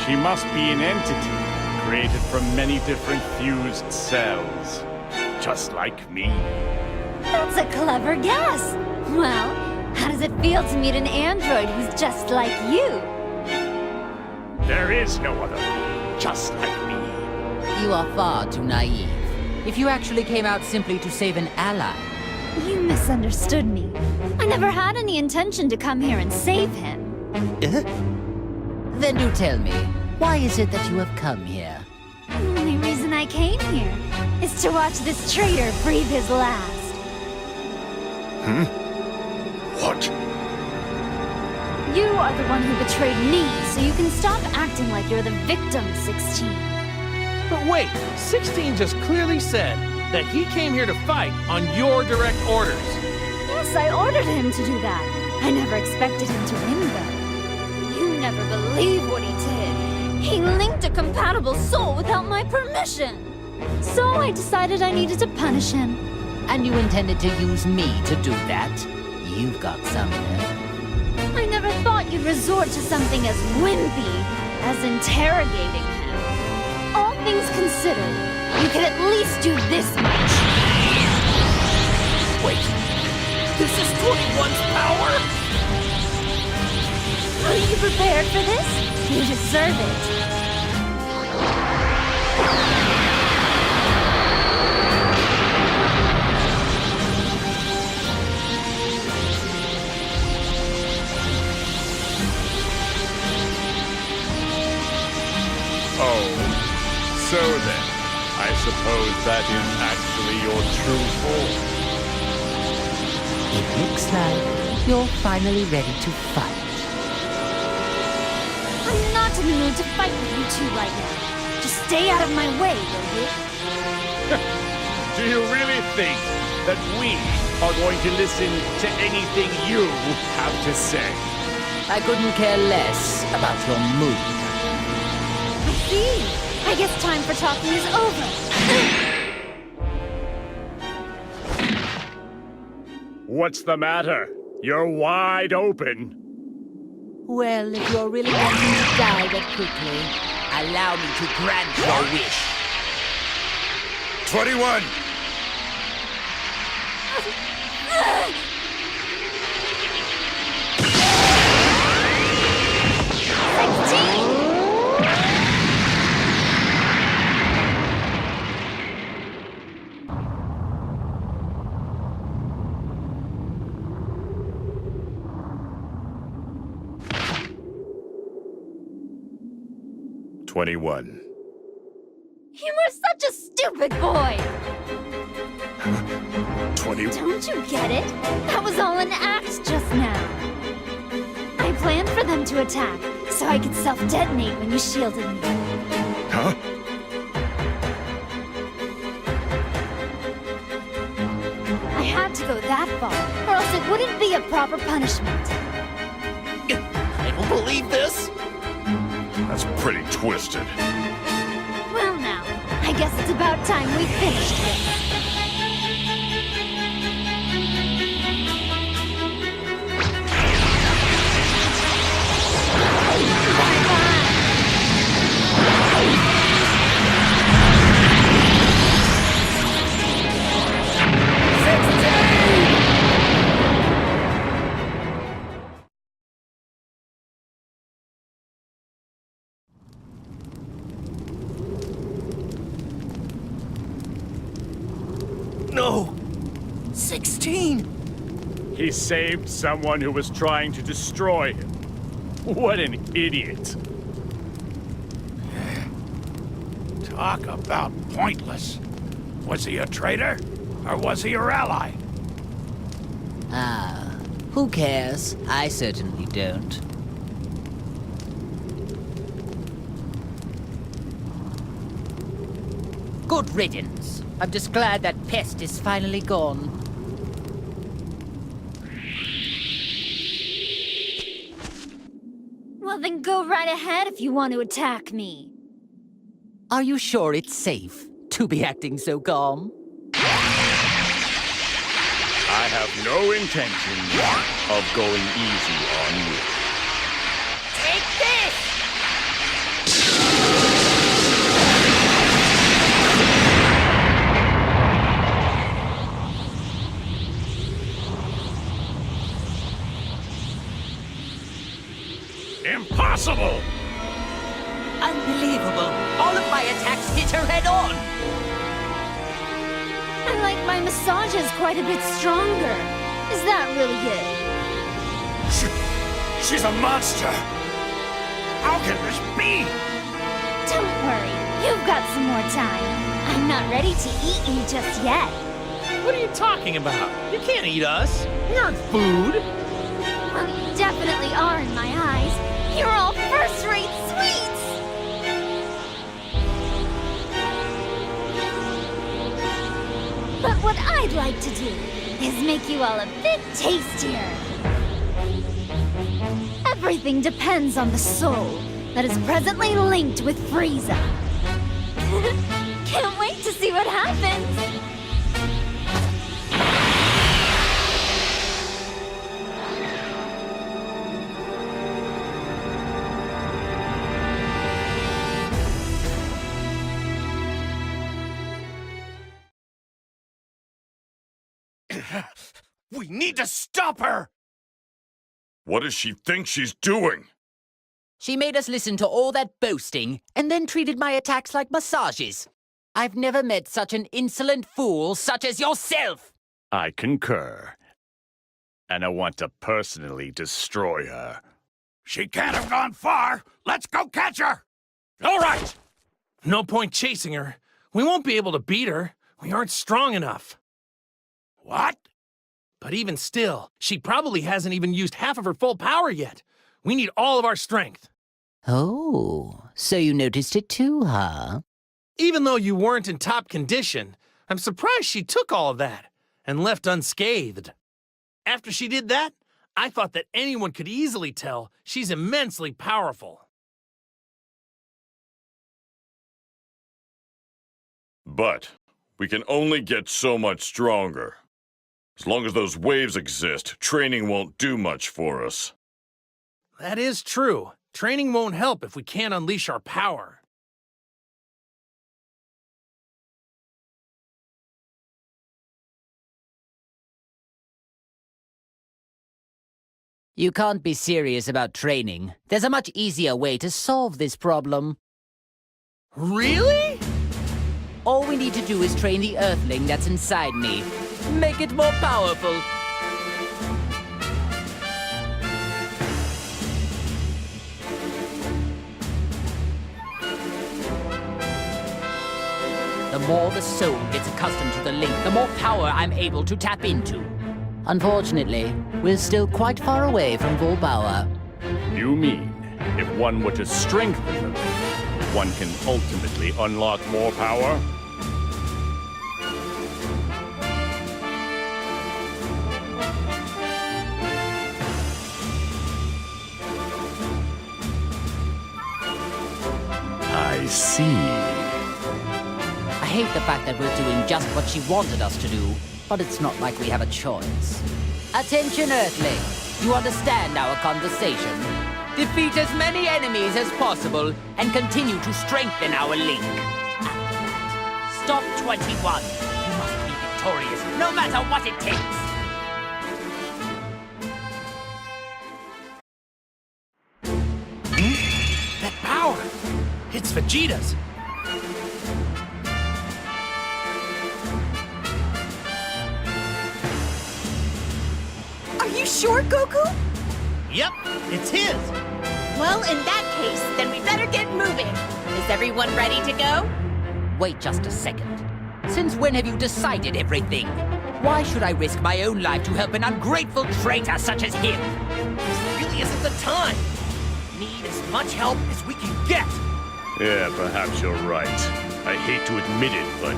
She must be an entity created from many different fused cells. Just like me. That's a clever guess. Well, how does it feel to meet an android who's just like you? There is no other. Just like me. You are far too naive. If you actually came out simply to save an ally, You misunderstood me. I never had any intention to come here and save him. then do tell me, why is it that you have come here? The only reason I came here is to watch this traitor breathe his last. What? You are the one who betrayed me, so you can stop acting like you're the victim, 16. But wait, 16 just clearly said that he came here to fight on your direct orders. Yes, I ordered him to do that. I never expected him to win, though. You never believe what he did. He linked a compatible soul without my permission. So I decided I needed to punish him. And you intended to use me to do that? You've got some nerve. I never thought you'd resort to something as wimpy as interrogating him. All things considered, you could at least do this much. Wait, this is 21's power? Are you prepared for this? You deserve it. Oh, so then, I suppose that is actually your true form. It looks like you're finally ready to fight. I'm not in the mood to fight with you two right now. Just stay out of my way, will you? Do you really think that we are going to listen to anything you have to say? I couldn't care less about your mood. I see. I guess time for talking is over. What's the matter? You're wide open. Well, if you're really wanting to die that quickly, allow me to grant your wish. 21! "21. You were such a stupid boy. 20. Don't you get it? That was all an act just now. I planned for them to attack, so I could self-detonate when you shielded me. Huh? I had to go that far, or else it wouldn't be a proper punishment. I don't believe this. That's pretty twisted. Well now, I guess it's about time we finished this. Say 16! He saved someone who was trying to destroy him. What an idiot. Talk about pointless. Was he a traitor? Or was he your ally? Ah, who cares? I certainly don't. Good riddance. I'm just glad that pest is finally gone. Well, then go right ahead if you want to attack me. Are you sure it's safe to be acting so calm? I have no intention of going easy on you. Take this! Impossible! Unbelievable! All of my attacks hit her head on! I like my massages quite a bit stronger. Is that really it? She's a monster! How can this be? Don't worry, you've got some more time. I'm not ready to eat you just yet. What are you talking about? You can't eat us. We aren't food. Well, you definitely are in my eyes. You're all first-rate sweets! But what I'd like to do is make you all a bit tastier. Everything depends on the soul that is presently linked with Frieza. Can't wait to see what happens! We need to stop her! What does she think she's doing? She made us listen to all that boasting, and then treated my attacks like massages. I've never met such an insolent fool such as yourself! I concur. And I want to personally destroy her. She can't have gone far! Let's go catch her! All right! No point chasing her. We won't be able to beat her. We aren't strong enough. What? But even still, she probably hasn't even used half of her full power yet. We need all of our strength. Oh, so you noticed it too, huh? Even though you weren't in top condition, I'm surprised she took all of that and left unscathed. After she did that, I thought that anyone could easily tell she's immensely powerful. But we can only get so much stronger. As long as those waves exist, training won't do much for us. That is true. Training won't help if we can't unleash our power. You can't be serious about training. There's a much easier way to solve this problem. Really? All we need to do is train the Earthling that's inside me. Make it more powerful. The more the soul gets accustomed to the link, the more power I'm able to tap into. Unfortunately, we're still quite far away from full power. You mean, if one were to strengthen the link, one can ultimately unlock more power? I see. I hate the fact that we're doing just what she wanted us to do, but it's not like we have a choice. Attention, Earthling. You understand our conversation. Defeat as many enemies as possible and continue to strengthen our link. After that, stop 21. You must be victorious, no matter what it takes. That power! It's Vegeta's! you sure, Goku? Yep, it's his. Well, in that case, then we better get moving. Is everyone ready to go? Wait just a second. Since when have you decided everything? Why should I risk my own life to help an ungrateful traitor such as him? This really isn't the time. We need as much help as we can get. Yeah, perhaps you're right. I hate to admit it, but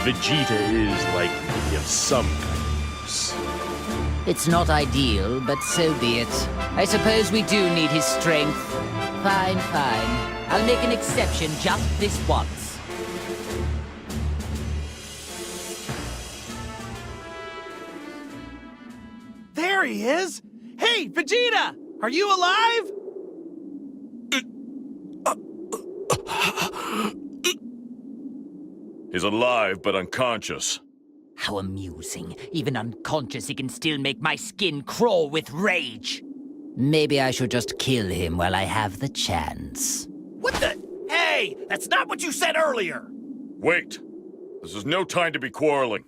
Vegeta is likely of some kind of use. It's not ideal, but so be it. I suppose we do need his strength. Fine, fine. I'll make an exception just this once. There he is! Hey, Vegeta! Are you alive? He's alive, but unconscious. How amusing. Even unconscious, he can still make my skin crawl with rage. Maybe I should just kill him while I have the chance. What the? Hey, that's not what you said earlier. Wait. This is no time to be quarreling.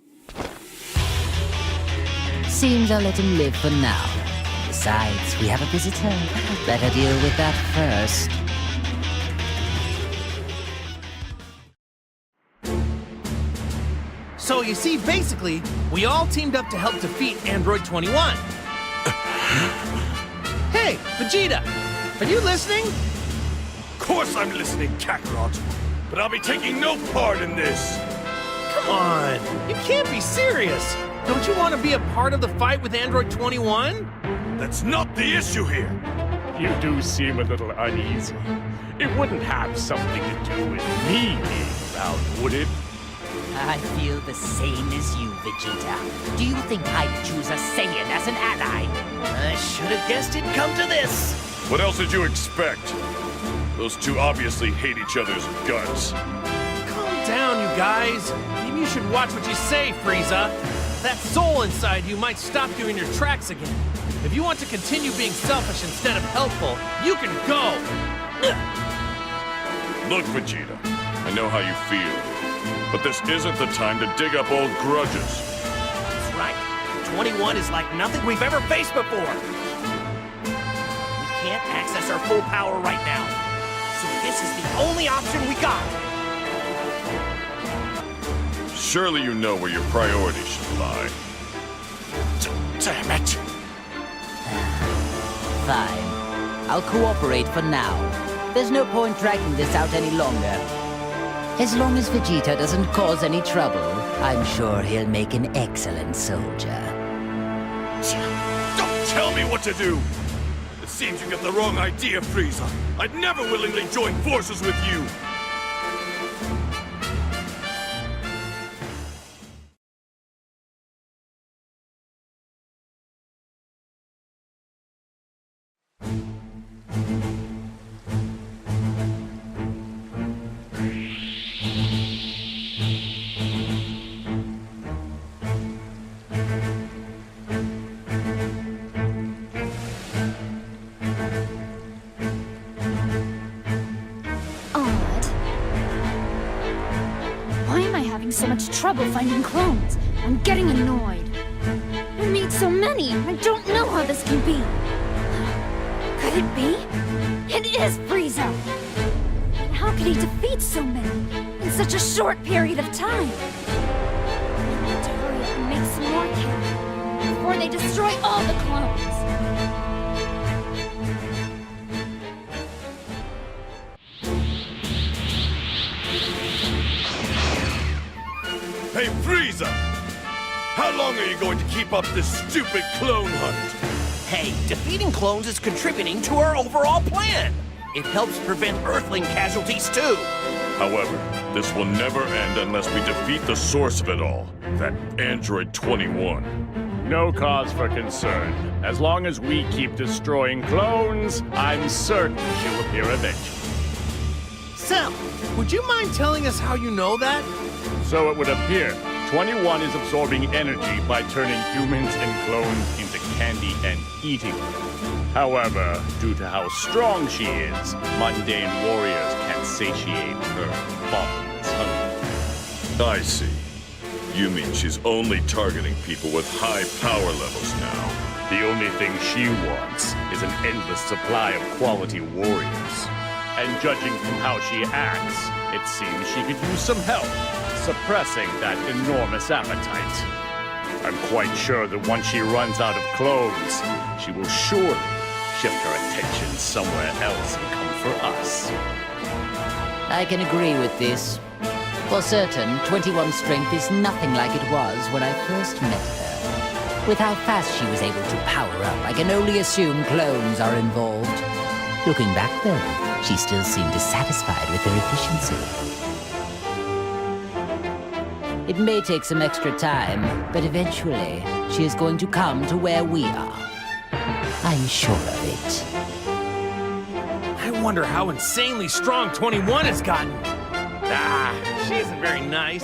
Seems I'll let him live for now. Besides, we have a visitor. Better deal with that first. So you see, basically, we all teamed up to help defeat Android 21. Hey, Vegeta! Are you listening? Of course I'm listening, Kakarot. But I'll be taking no part in this. Come on! You can't be serious! Don't you want to be a part of the fight with Android 21? That's not the issue here. You do seem a little uneasy. It wouldn't have something to do with me being around, would it? I feel the same as you, Vegeta. Do you think I'd choose a Saiyan as an ally? I should have guessed it'd come to this. What else did you expect? Those two obviously hate each other's guts. Calm down, you guys. Maybe you should watch what you say, Frieza. That soul inside you might stop you in your tracks again. If you want to continue being selfish instead of helpful, you can go. Look, Vegeta, I know how you feel. But this isn't the time to dig up old grudges. That's right. 21 is like nothing we've ever faced before. We can't access our full power right now. So this is the only option we got. Surely you know where your priorities should lie. Damn it. Fine. I'll cooperate for now. There's no point dragging this out any longer. As long as Vegeta doesn't cause any trouble, I'm sure he'll make an excellent soldier. Don't tell me what to do! It seems you get the wrong idea, Frieza. I'd never willingly join forces with you! So much trouble finding clones. I'm getting annoyed. We need so many. I don't know how this can be. Could it be? It is Frieza. And how could he defeat so many in such a short period of time? I need to hurry up and make some more camp before they destroy all the clones. Hey, Frieza! How long are you going to keep up this stupid clone hunt? Hey, defeating clones is contributing to our overall plan. It helps prevent Earthling casualties too. However, this will never end unless we defeat the source of it all, that Android 21. No cause for concern. As long as we keep destroying clones, I'm certain she'll appear eventually. Cell, would you mind telling us how you know that? So it would appear 21 is absorbing energy by turning humans and clones into candy and eating them. However, due to how strong she is, mundane warriors can't satiate her bottomless hunger. I see. You mean she's only targeting people with high power levels now. The only thing she wants is an endless supply of quality warriors. And judging from how she acts, it seems she could use some help suppressing that enormous appetite. I'm quite sure that once she runs out of clones, she will surely shift her attention somewhere else and come for us. I can agree with this. For certain, 21 strength is nothing like it was when I first met her. With how fast she was able to power up, I can only assume clones are involved. Looking back, though, she still seemed dissatisfied with her efficiency. It may take some extra time, but eventually, she is going to come to where we are. I'm sure of it. I wonder how insanely strong 21 has gotten. She isn't very nice.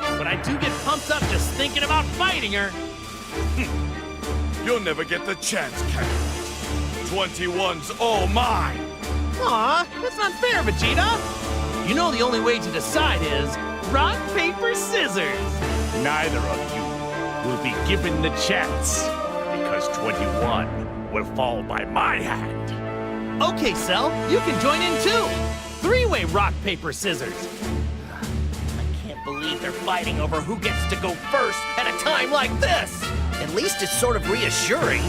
But I do get pumped up just thinking about fighting her. You'll never get the chance, Cat. 21's all mine. Aw, that's not fair, Vegeta. You know the only way to decide is rock, paper, scissors. Neither of you will be given the chance, because 21 will fall by my hand. Okay, Cell, you can join in too. Three-way rock, paper, scissors. I can't believe they're fighting over who gets to go first at a time like this. At least it's sort of reassuring.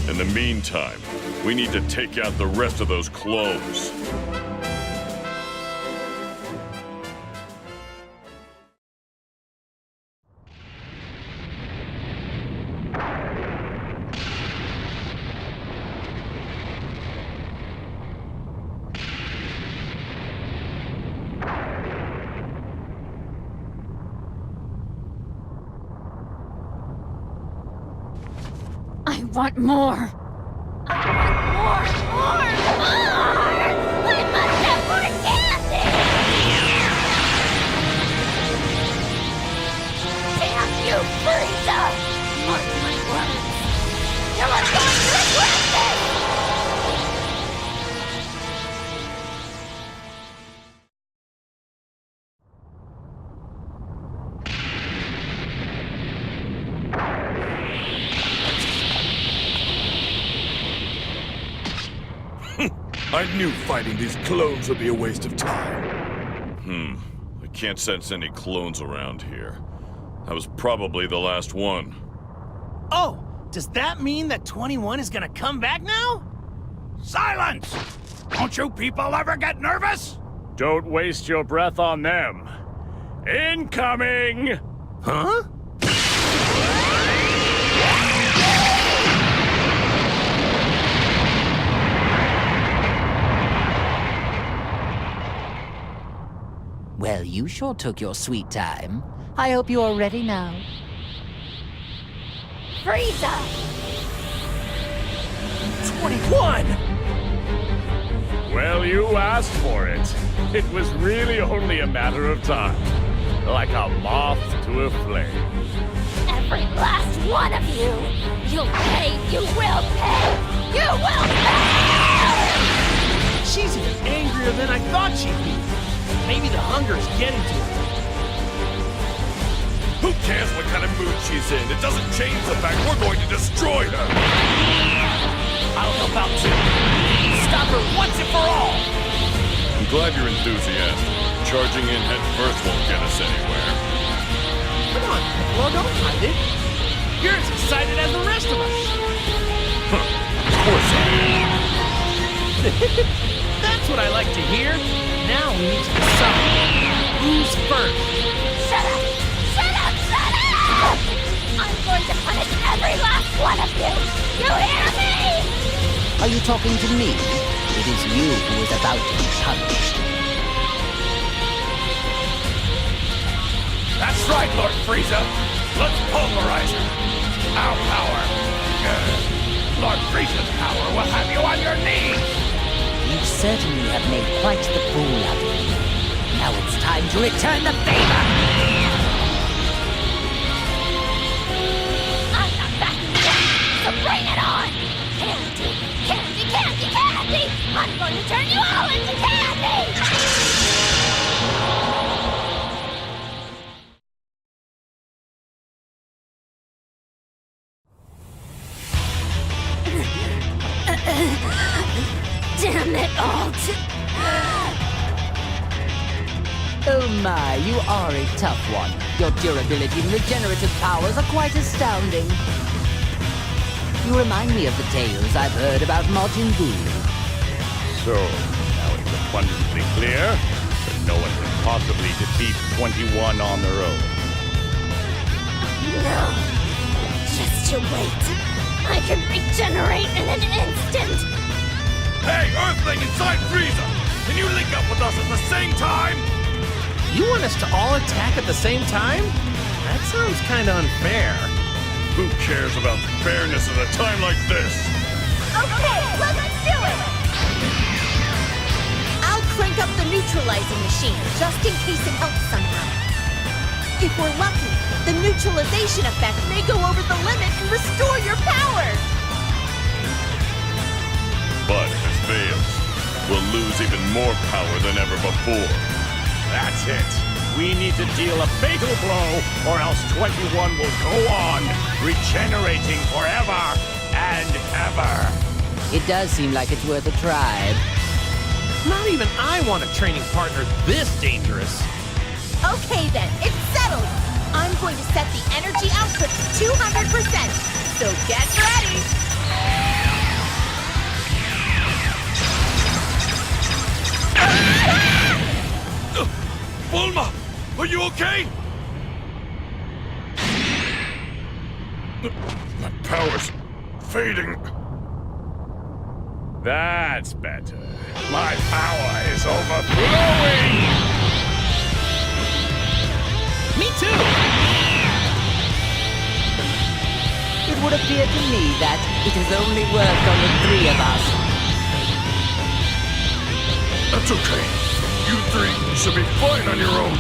In the meantime, we need to take out the rest of those clones. I want more. More! We must have more candy! Damn you, Frieza! Mark my words. You are going to regret this! I knew fighting these clones would be a waste of time. I can't sense any clones around here. I was probably the last one. Oh, does that mean that 21 is gonna come back now? Silence! Don't you people ever get nervous? Don't waste your breath on them. Incoming! Huh? Well, you sure took your sweet time. I hope you are ready now. Frieza! 21! Well, you asked for it. It was really only a matter of time. Like a moth to a flame. Every last one of you! You'll pay! You will pay! You will pay! She's even angrier than I thought she'd be. Maybe the hunger is getting to her. Who cares what kind of mood she's in? It doesn't change the fact we're going to destroy her! I'll help out too. Stop her once and for all! I'm glad you're enthusiastic. Charging in head first won't get us anywhere. Come on, Piccolo, don't hide it. You're as excited as the rest of us. Of course I am. That's what I like to hear. Now we need to decide who's first. Shut up! Shut up! Shut up! I'm going to punish every last one of you! You hear me? Are you talking to me? It is you who is about to be punished. That's right, Lord Frieza. Let's pulverize her. Our power. Lord Frieza's power will have you on your knees. You certainly have made quite the fool out of me. Now it's time to return the favor! I'm not backing down, so bring it on! Candy! Candy! Candy! Candy! I'm going to turn you all into candy! Damn it all. Oh my, you are a tough one. Your durability and regenerative powers are quite astounding. You remind me of the tales I've heard about Majin Buu. So, now it's abundantly clear that no one can possibly defeat 21 on their own. No. Just you wait. I can regenerate in an instant. Hey, Earthling inside Frieza! Can you link up with us at the same time? You want us to all attack at the same time? That sounds kinda unfair. Who cares about fairness at a time like this? Okay, let's do it! I'll crank up the neutralizing machine, just in case it helps somehow. If we're lucky, the neutralization effect may go over the limit and restore your power! But if it fails, we'll lose even more power than ever before. That's it. We need to deal a fatal blow, or else 21 will go on, regenerating forever and ever. It does seem like it's worth a try. Not even I want a training partner this dangerous. Okay then, it's settled! I'm going to set the energy output to 200%, so get ready! Bulma! Are you okay? My power's fading. That's better. My power is overflowing! Me too! It would appear to me that it has only worked on the three of us. That's okay. You three should be fine on your own.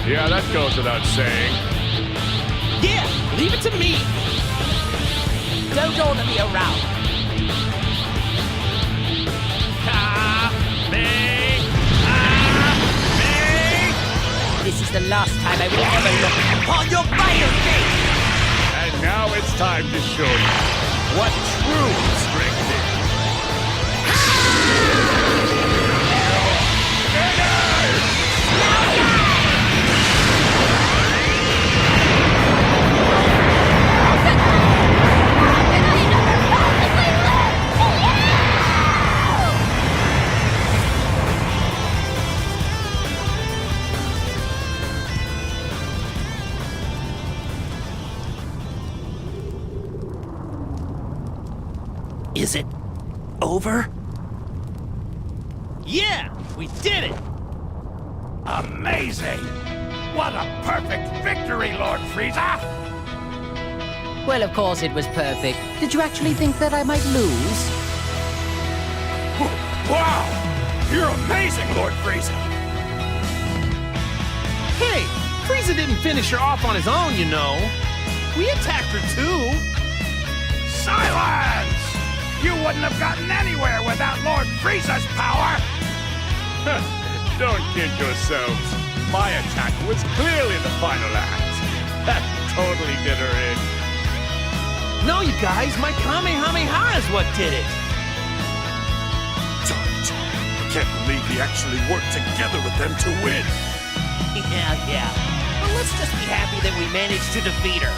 Yeah, that goes without saying. Yeah, leave it to me! Don't order me around. This is the last time I will ever look upon your vital face! And now it's time to show you what true strength is. Is it over? Yeah, we did it! Amazing! What a perfect victory, Lord Frieza! Well, of course it was perfect. Did you actually think that I might lose? Wow! You're amazing, Lord Frieza! Hey, Frieza didn't finish her off on his own, you know. We attacked her too. Silence! You wouldn't have gotten anywhere without Lord Frieza's power! Don't kid yourselves. My attack was clearly the final act. That totally did her in. No, you guys, my Kamehameha is what did it. Don't. I can't believe he actually worked together with them to win. Yeah. Well, let's just be happy that we managed to defeat her.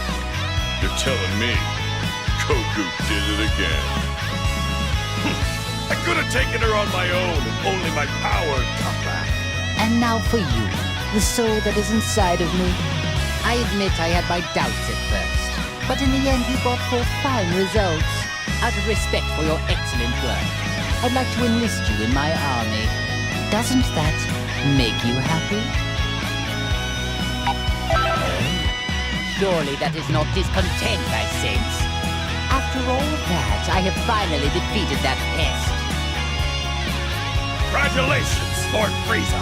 You're telling me Goku did it again. I could have taken her on my own if only my power had come back. And now for you, the soul that is inside of me. I admit I had my doubts at first, but in the end you brought forth fine results. Out of respect for your excellent work, I'd like to enlist you in my army. Doesn't that make you happy? Surely that is not discontent I sense. After all of that, I have finally defeated that pest. Congratulations, Lord Frieza!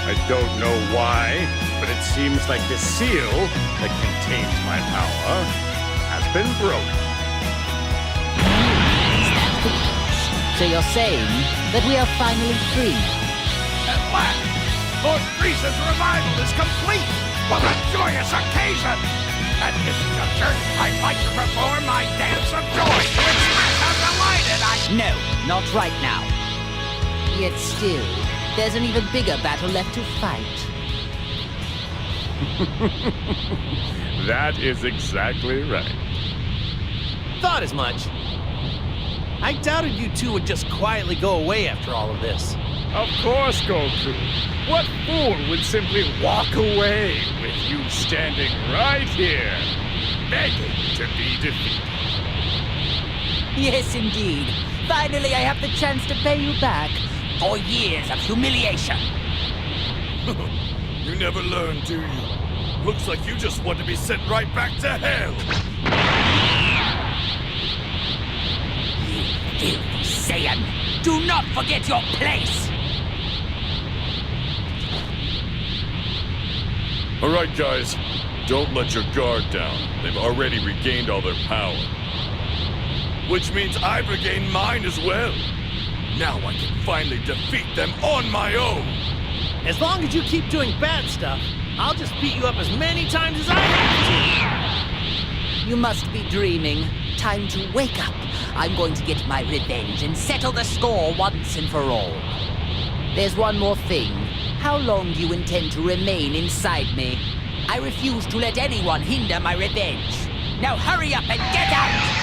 I don't know why, but it seems like the seal that contains my power has been broken. So you're saying that we are finally free? At last, Lord Frieza's revival is complete! What a joyous occasion! At this juncture, I'd like to perform my dance of joy to express how delighted I No, not right now. Yet still, there's an even bigger battle left to fight. That is exactly right. Thought as much. I doubted you two would just quietly go away after all of this. Of course, Goku. What fool would simply walk away with you standing right here, begging to be defeated? Yes, indeed. Finally, I have the chance to pay you back for years of humiliation. You never learn, do you? Looks like you just want to be sent right back to hell! You filthy Saiyan! Do not forget your place! All right, guys. Don't let your guard down. They've already regained all their power. Which means I've regained mine as well. Now I can finally defeat them on my own! As long as you keep doing bad stuff, I'll just beat you up as many times as I have You must be dreaming. Time to wake up. I'm going to get my revenge and settle the score once and for all. There's one more thing. How long do you intend to remain inside me? I refuse to let anyone hinder my revenge. Now hurry up and get out!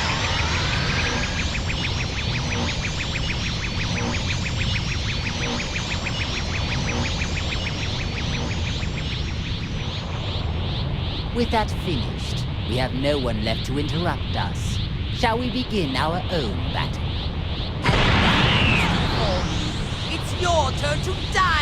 With that finished, we have no one left to interrupt us. Shall we begin our own battle? It's your turn to die!